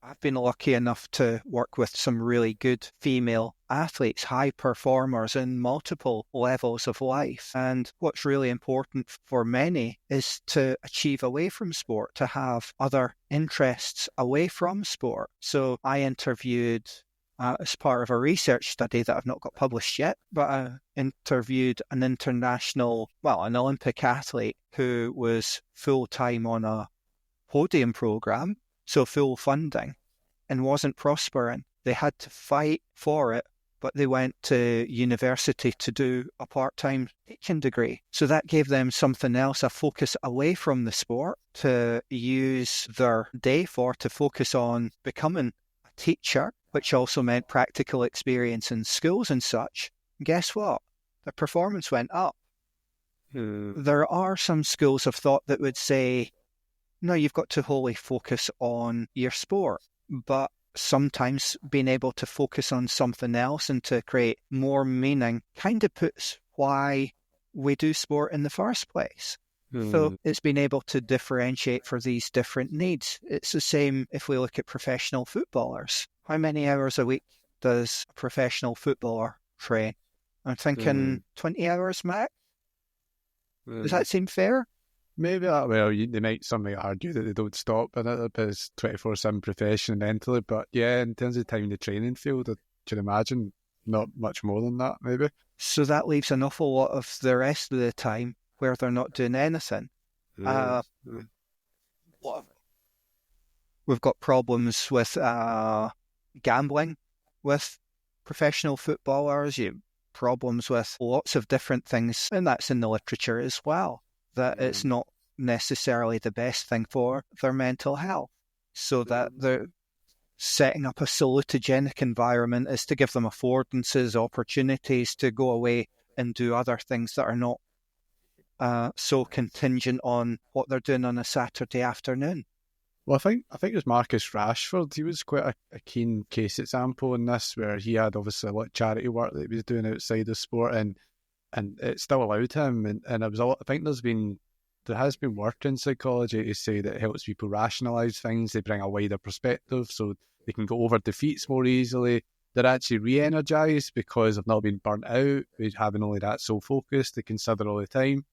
I've been lucky enough to work with some really good female athletes, high performers in multiple levels of life. And what's really important for many is to achieve away from sport, to have other interests away from sport. So I interviewed, as part of a research study that I've not got published yet, but I interviewed an an Olympic athlete who was full-time on a podium program, so full funding, and wasn't prospering. They had to fight for it, but they went to university to do a part-time teaching degree. So that gave them something else, a focus away from the sport to use their day for, to focus on becoming a teacher, which also meant practical experience in schools and such. And guess what? Their performance went up. There are some schools of thought that would say, no, you've got to wholly focus on your sport. But sometimes being able to focus on something else and to create more meaning kind of puts why we do sport in the first place. So it's been able to differentiate for these different needs. It's the same if we look at professional footballers. How many hours a week does a professional footballer train? I'm thinking 20 hours max. Does that seem fair? Maybe some might argue that they don't stop in it, but it's 24/7 profession mentally. But yeah, in terms of time in the training field, can imagine not much more than that, maybe. So that leaves an awful lot of the rest of the time where they're not doing anything. We've got problems with gambling with professional footballers, problems with lots of different things, and that's in the literature as well, that it's not necessarily the best thing for their mental health. So that they're setting up a salutogenic environment is to give them affordances, opportunities to go away and do other things that are not so contingent on what they're doing on a Saturday afternoon. Well, I think it was Marcus Rashford. He was quite a keen case example in this, where he had obviously a lot of charity work that he was doing outside of sport, and it still allowed him. And it was I think there has been work in psychology to say that it helps people rationalise things. They bring a wider perspective, so they can go over defeats more easily. They're actually re-energised because they've not been burnt out with having only that sole focus they consider all the time.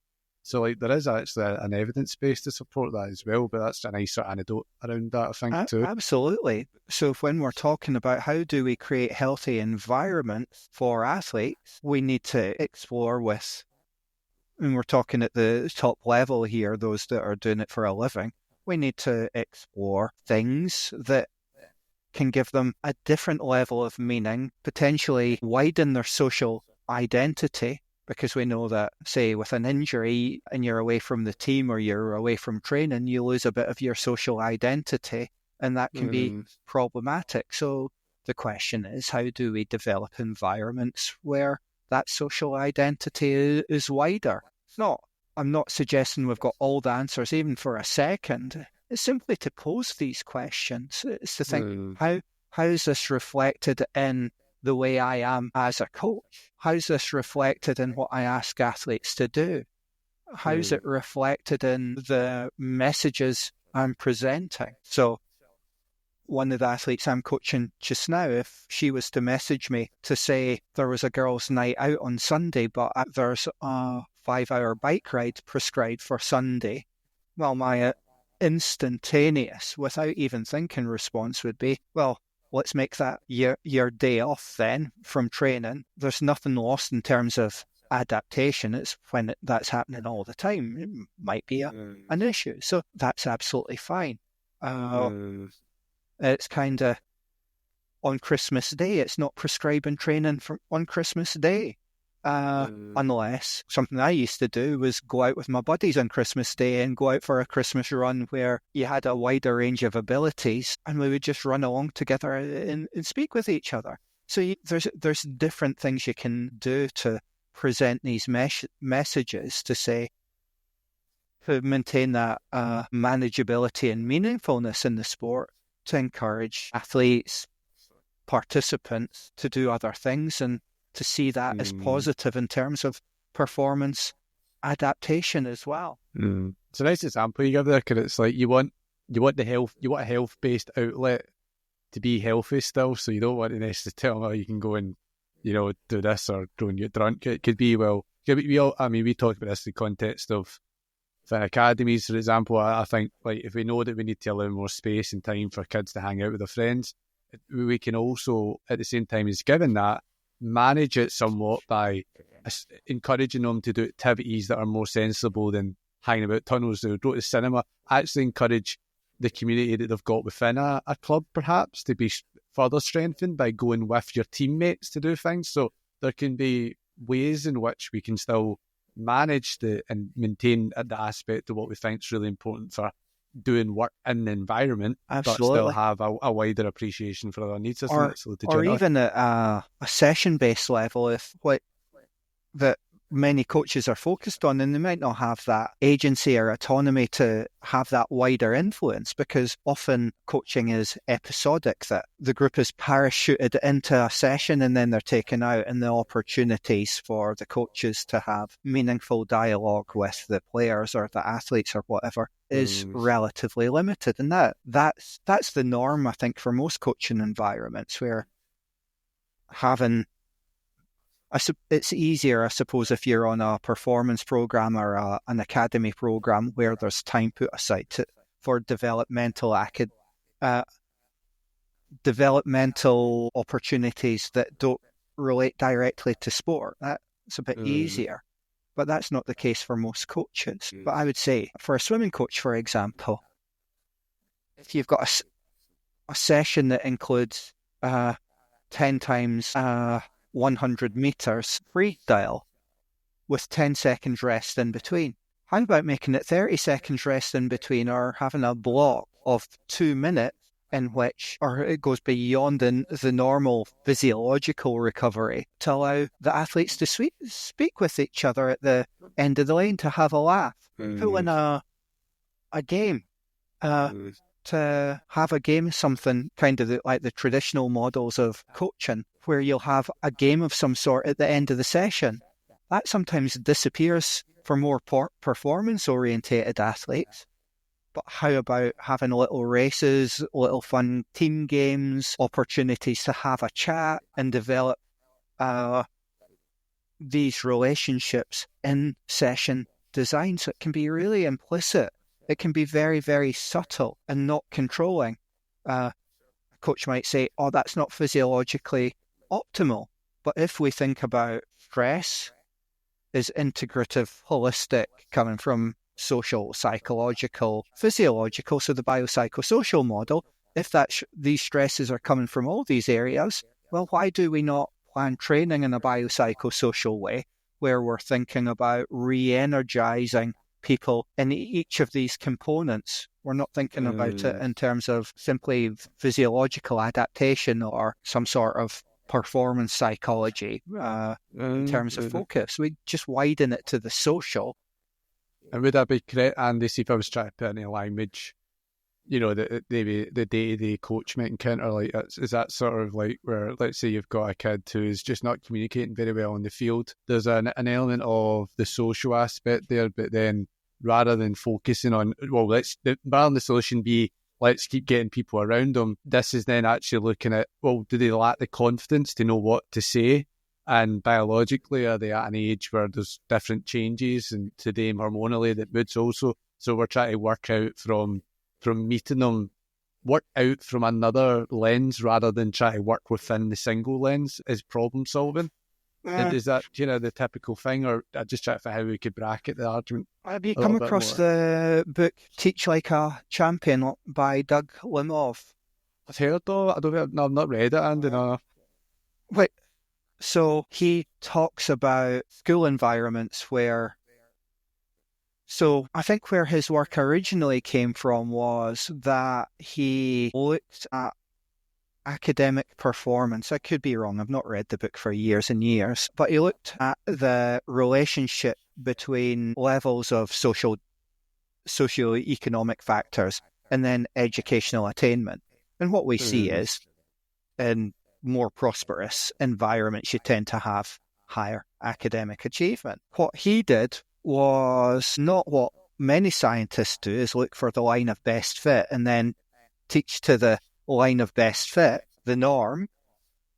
So, like, there is actually an evidence base to support that as well, but that's a nicer anecdote around that, I think, too. Absolutely. So when we're talking about how do we create healthy environments for athletes, we need to explore with, and we're talking at the top level here, those that are doing it for a living, we need to explore things that can give them a different level of meaning, potentially widen their social identity. Because we know that, say, with an injury and you're away from the team or you're away from training, you lose a bit of your social identity, and that can be problematic. So the question is, how do we develop environments where that social identity is wider? I'm not suggesting we've got all the answers even for a second. It's simply to pose these questions. It's to think, how is this reflected in the way I am as a coach? How's this reflected in what I ask athletes to do? How's it reflected in the messages I'm presenting? So one of the athletes I'm coaching just now, if she was to message me to say there was a girls' night out on Sunday, but there's a 5-hour bike ride prescribed for Sunday, well, my instantaneous, without even thinking, response would be, well, let's make that your day off then from training. There's nothing lost in terms of adaptation. It's when that's happening all the time. It might be an issue. So that's absolutely fine. It's kind of on Christmas Day. It's not prescribing training on Christmas Day. Unless something I used to do was go out with my buddies on Christmas Day and go out for a Christmas run where you had a wider range of abilities and we would just run along together and speak with each other. So there's different things you can do to present these messages to say, to maintain that manageability and meaningfulness in the sport, to encourage athletes, participants to do other things and to see that as positive in terms of performance adaptation as well. It's a nice example you give there, because it's like you want a health-based outlet to be healthy still, so you don't want to necessarily tell them, oh, you can go and, do this or go and get drunk. It could be, we talk about this in the context of academies, for example. I think, like, if we know that we need to allow more space and time for kids to hang out with their friends, we can also, at the same time as giving that, manage it somewhat by encouraging them to do activities that are more sensible than hanging about tunnels or go to the cinema. Actually encourage the community that they've got within a club perhaps to be further strengthened by going with your teammates to do things. So there can be ways in which we can still manage and maintain the aspect of what we think is really important for doing work in the environment, absolutely, but still have a wider appreciation for other needs. Or even at a session-based level, if what that many coaches are focused on, and they might not have that agency or autonomy to have that wider influence, because often coaching is episodic, that the group is parachuted into a session and then they're taken out, and the opportunities for the coaches to have meaningful dialogue with the players or the athletes or whatever is relatively limited. And that's the norm, I think, for most coaching environments, where it's easier, I suppose, if you're on a performance program or an academy program where there's time put aside for developmental developmental opportunities that don't relate directly to sport. That's a bit easier. But that's not the case for most coaches. But I would say for a swimming coach, for example, if you've got a session that includes 10 times 100 meters freestyle with 10 seconds rest in between, how about making it 30 seconds rest in between, or having a block of 2 minutes in which, or it goes beyond the normal physiological recovery to allow the athletes to speak with each other at the end of the lane, to have a laugh, pull in a game, to have a game, something kind of like the traditional models of coaching, where you'll have a game of some sort at the end of the session. That sometimes disappears for more performance-orientated athletes. But how about having little races, little fun team games, opportunities to have a chat and develop these relationships in session design? So it can be really implicit. It can be very, very subtle and not controlling. A coach might say, oh, that's not physiologically optimal. But if we think about stress is integrative, holistic, coming from social, psychological, physiological, so the biopsychosocial model, if these stresses are coming from all these areas, well, why do we not plan training in a biopsychosocial way where we're thinking about re-energizing people in each of these components? We're not thinking about it in terms of simply physiological adaptation or some sort of performance psychology in terms of focus. We just widen it to the social. And would that be correct, Andy, see if I was trying to put any language, that maybe the day-to-day coach might encounter, like, is that sort of like where, let's say you've got a kid who's just not communicating very well on the field, there's an element of the social aspect there, but then rather than focusing on, rather than the solution be, let's keep getting people around them, this is then actually looking at, do they lack the confidence to know what to say? And biologically, are they at an age where there's different changes and to them hormonally that moods also? So we're trying to work out from meeting them, work out from another lens rather than try to work within the single lens as problem solving. Is that, the typical thing, or I just try to find how we could bracket the argument? Have you come across the book Teach Like a Champion by Doug Limov? I've heard though. I've not read it, Andy. No. Wait. So he talks about school environments where, so I think where his work originally came from was that he looked at academic performance. I could be wrong. I've not read the book for years and years, but he looked at the relationship between levels of socio-economic factors and then educational attainment. And what we see is in more prosperous environments, you tend to have higher academic achievement. What he did was not what many scientists do, is look for the line of best fit and then teach to the line of best fit, the norm.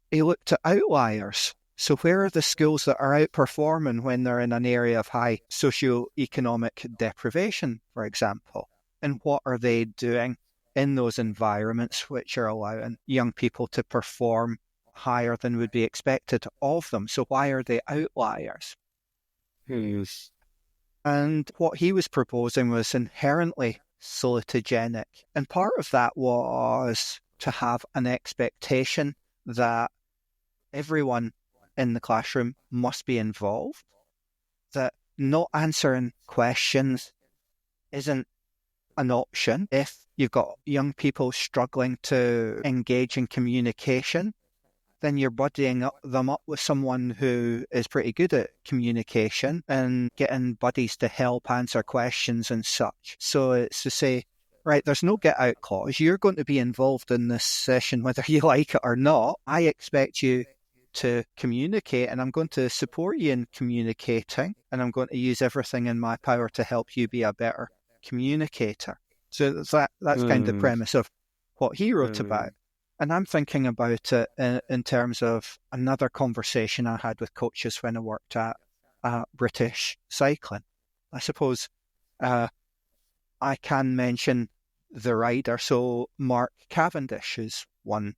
He looked at outliers. So where are the schools that are outperforming when they're in an area of high socioeconomic deprivation, for example? And what are they doing in those environments which are allowing young people to perform higher than would be expected of them? So why are they outliers? Yes. And what he was proposing was inherently salutogenic. And part of that was to have an expectation that everyone in the classroom must be involved, that not answering questions isn't an option. If you've got young people struggling to engage in communication, then you're buddying them up with someone who is pretty good at communication and getting buddies to help answer questions and such. So it's to say, right, there's no get out clause. You're going to be involved in this session whether you like it or not. I expect you to communicate, and I'm going to support you in communicating, and I'm going to use everything in my power to help you be a better communicator. So that's kind of the premise of what he wrote about. And I'm thinking about it in terms of another conversation I had with coaches when I worked at British Cycling. I suppose I can mention the rider. So Mark Cavendish is one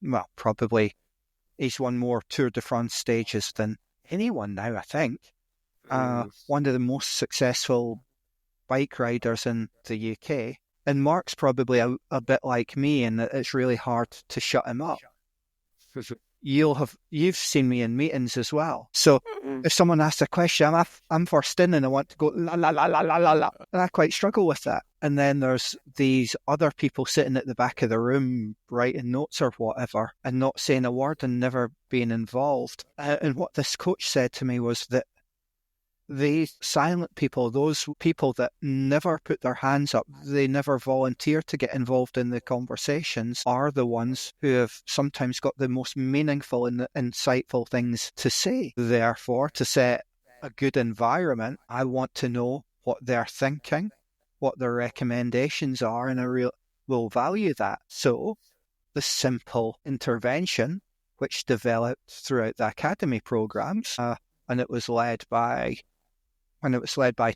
well, probably he's won more Tour de France stages than anyone now, I think. One of the most successful bike riders in the UK. And Mark's probably a bit like me in that it's really hard to shut him up. You've seen me in meetings as well. So if someone asks a question, I'm first in and I want to go la la la la la la la, and I quite struggle with that. And then there's these other people sitting at the back of the room writing notes or whatever and not saying a word and never being involved. And what this coach said to me was that these silent people, those people that never put their hands up, they never volunteer to get involved in the conversations, are the ones who have sometimes got the most meaningful and insightful things to say. Therefore, to set a good environment, I want to know what they're thinking, what their recommendations are, and I will value that. So the simple intervention, which developed throughout the academy programs, and it was led by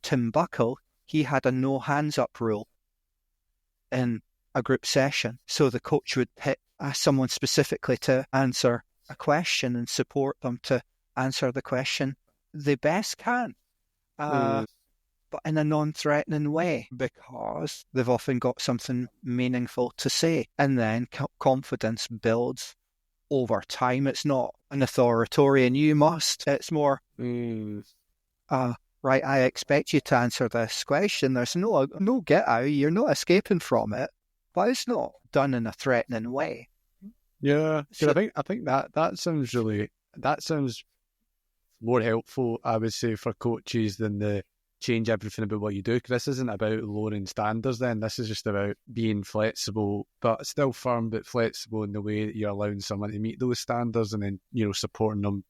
Tim Buckle, he had a no hands up rule in a group session. So the coach would ask someone specifically to answer a question and support them to answer the question they best can, but in a non-threatening way, because they've often got something meaningful to say. And then confidence builds over time. It's not an authoritarian, you must. It's more, right, I expect you to answer this question. There's no get out. You're not escaping from it, but it's not done in a threatening way. Yeah, so, I think that sounds more helpful, I would say, for coaches than the change everything about what you do, because this isn't about lowering standards then. This is just about being flexible, but still firm, but flexible in the way that you're allowing someone to meet those standards, and then, supporting them,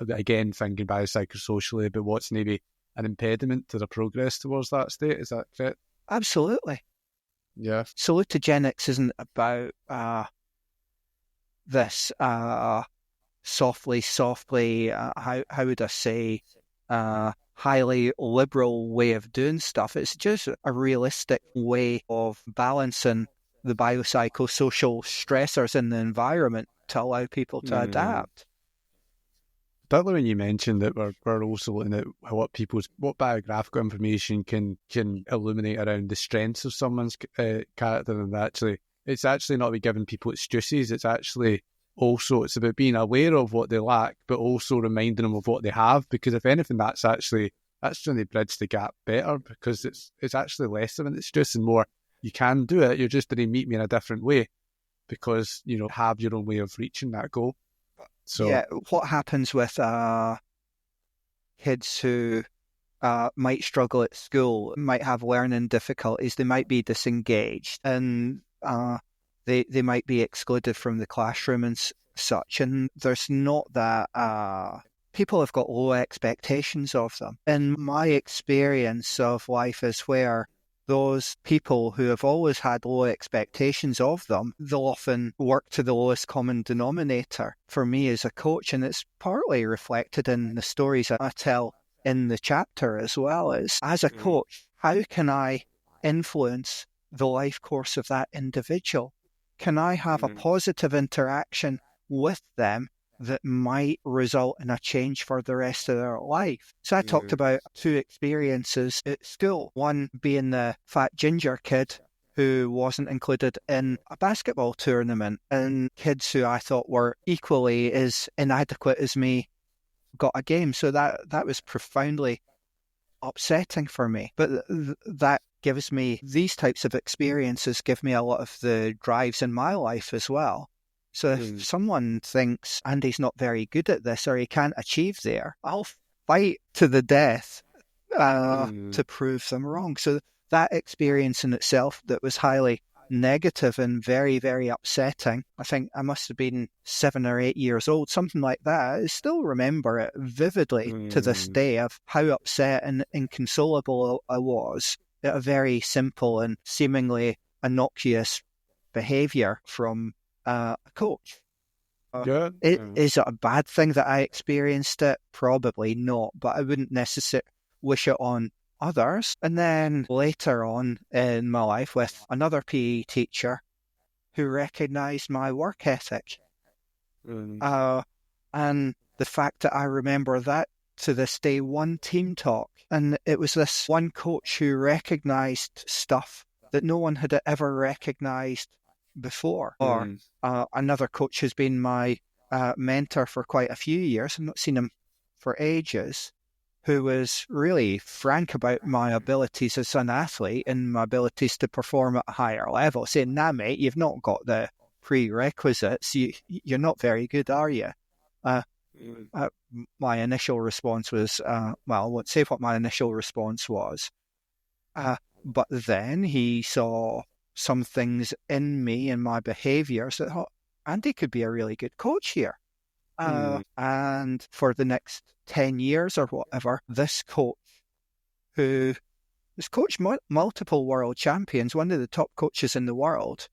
again, thinking biopsychosocially about what's maybe an impediment to the progress towards that state. Is that correct? Absolutely. Yeah. Salutogenics isn't about this softly, how would I say, highly liberal way of doing stuff. It's just a realistic way of balancing the biopsychosocial stressors in the environment to allow people to adapt. Particularly when you mentioned that we're also looking at what biographical information can illuminate around the strengths of someone's character, and it's actually not about giving people excuses. It's actually also, it's about being aware of what they lack, but also reminding them of what they have. Because if anything, that's going to bridge the gap better, because it's actually less of an excuse and more, you can do it. You're just going to meet me in a different way, because have your own way of reaching that goal. So yeah, what happens with kids who might struggle at school, might have learning difficulties, they might be disengaged, and they might be excluded from the classroom and such, and there's not that people have got low expectations of them. In my experience of life is where those people who have always had low expectations of them, they'll often work to the lowest common denominator. For me as a coach, and it's partly reflected in the stories I tell in the chapter as well, is as a coach, how can I influence the life course of that individual? Can I have a positive interaction with them that might result in a change for the rest of their life? So I talked about two experiences at school. One being the fat ginger kid who wasn't included in a basketball tournament, and kids who I thought were equally as inadequate as me got a game. So that was profoundly upsetting for me. But that gives me, these types of experiences give me a lot of the drives in my life as well. So if someone thinks Andy's not very good at this or he can't achieve there, I'll fight to the death to prove them wrong. So that experience in itself that was highly negative and very, very upsetting, I think I must have been 7 or 8 years old, something like that. I still remember it vividly to this day of how upset and inconsolable I was at a very simple and seemingly innocuous behaviour from a coach. Is it a bad thing that I experienced it? Probably not, but I wouldn't necessarily wish it on others. And then later on in my life with another PE teacher who recognised my work ethic And the fact that I remember that to this day, one team talk, and it was this one coach who recognised stuff that no one had ever recognised before. Or another coach who's been my mentor for quite a few years, I've not seen him for ages, who was really frank about my abilities as an athlete and my abilities to perform at a higher level, saying, nah, mate, you've not got the prerequisites. You're not very good, are you? My initial response was, well, I won't say what my initial response was, but then he saw some things in me and my behaviours that thought, Andy could be a really good coach here. And for the next 10 years or whatever, this coach, who has coached multiple world champions, one of the top coaches in the world,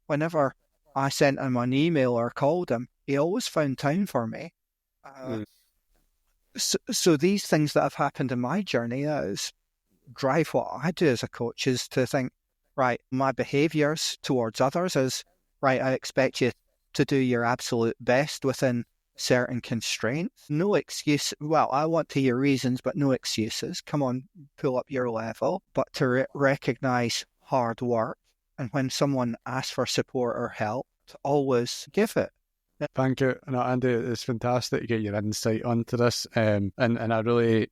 whenever I sent him an email or called him, he always found time for me. So these things that have happened in my journey is drive what I do as a coach, is to think, right, my behaviours towards others is, right, I expect you to do your absolute best within certain constraints. No excuse. Well, I want to hear reasons, but no excuses. Come on, pull up your level. But to recognise hard work, and when someone asks for support or help, to always give it. Thank you. No, Andy, it's fantastic to get your insight onto this. And I'm really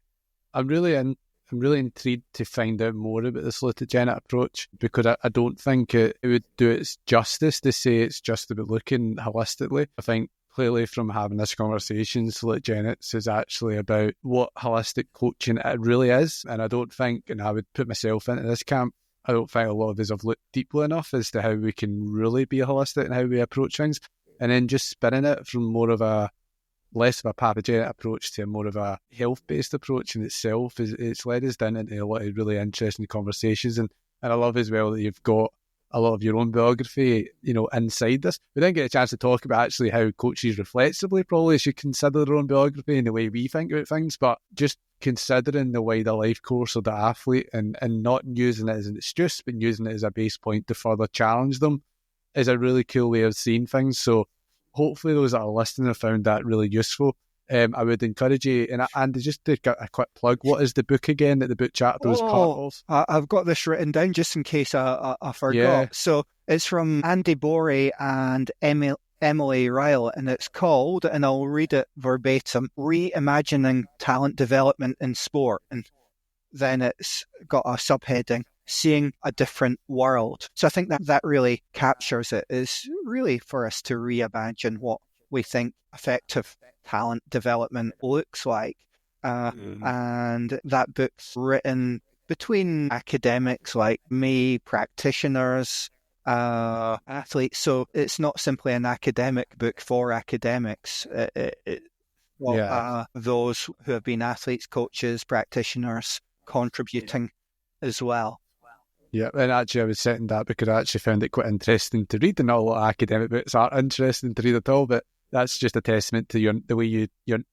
intrigued to find out more about the Salutogenic approach, because I don't think it would do it justice to say it's just about looking holistically. I think clearly from having this conversation, Salutogenics is actually about what holistic coaching it really is. And I don't think, and I would put myself into this camp, I don't think a lot of us have looked deeply enough as to how we can really be holistic and how we approach things. And then just spinning it from more of a less of a pathogenic approach to a more of a health-based approach in itself, it's led us down into a lot of really interesting conversations. And I love as well that you've got a lot of your own biography, inside this. We didn't get a chance to talk about actually how coaches reflexively probably should consider their own biography and the way we think about things, but just considering the wider life course of the athlete and not using it as an excuse, but using it as a base point to further challenge them is a really cool way of seeing things. So hopefully those that are listening have found that really useful. I would encourage you, and just to get a quick plug, what is the book again that the book chapter is part of? I've got this written down just in case I forgot. Yeah. So it's from Andy Borey and Emily Ryle, and it's called, and I'll read it verbatim, Reimagining Talent Development in Sport. And then it's got a subheading, Seeing a Different World. So I think that really captures it, is really for us to reimagine what we think effective talent development looks like. And that book's written between academics like me, practitioners, athletes. So it's not simply an academic book for academics. Those who have been athletes, coaches, practitioners contributing as well. Yeah, and actually I was setting that because I actually found it quite interesting to read, and not a lot of academic books are interesting to read at all, but that's just a testament to the way you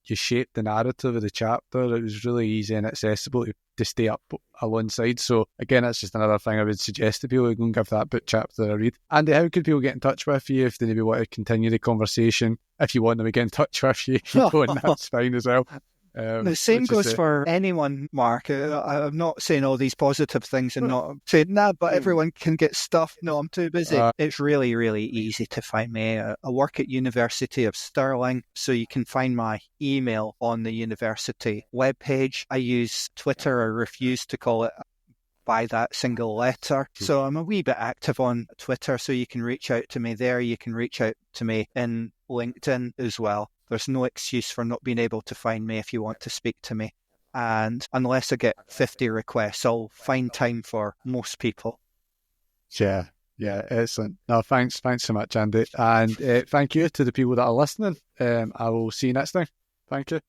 shaped the narrative of the chapter. It was really easy and accessible to stay up alongside. So again, that's just another thing I would suggest to people, go and give that book chapter a read. Andy, how could people get in touch with you if they maybe want to continue the conversation? If you want them to get in touch with you, that's fine as well. The same goes for anyone, Mark. I'm not saying all these positive things and not saying, but everyone can get stuff. No, I'm too busy. It's really, really easy to find me. I work at University of Stirling, so you can find my email on the university webpage. I use Twitter. I refuse to call it by that single letter. So I'm a wee bit active on Twitter, so you can reach out to me there. You can reach out to me in LinkedIn as well. There's no excuse for not being able to find me if you want to speak to me. And unless I get 50 requests, I'll find time for most people. Yeah, excellent. No, thanks so much, Andy. And thank you to the people that are listening. I will see you next time. Thank you.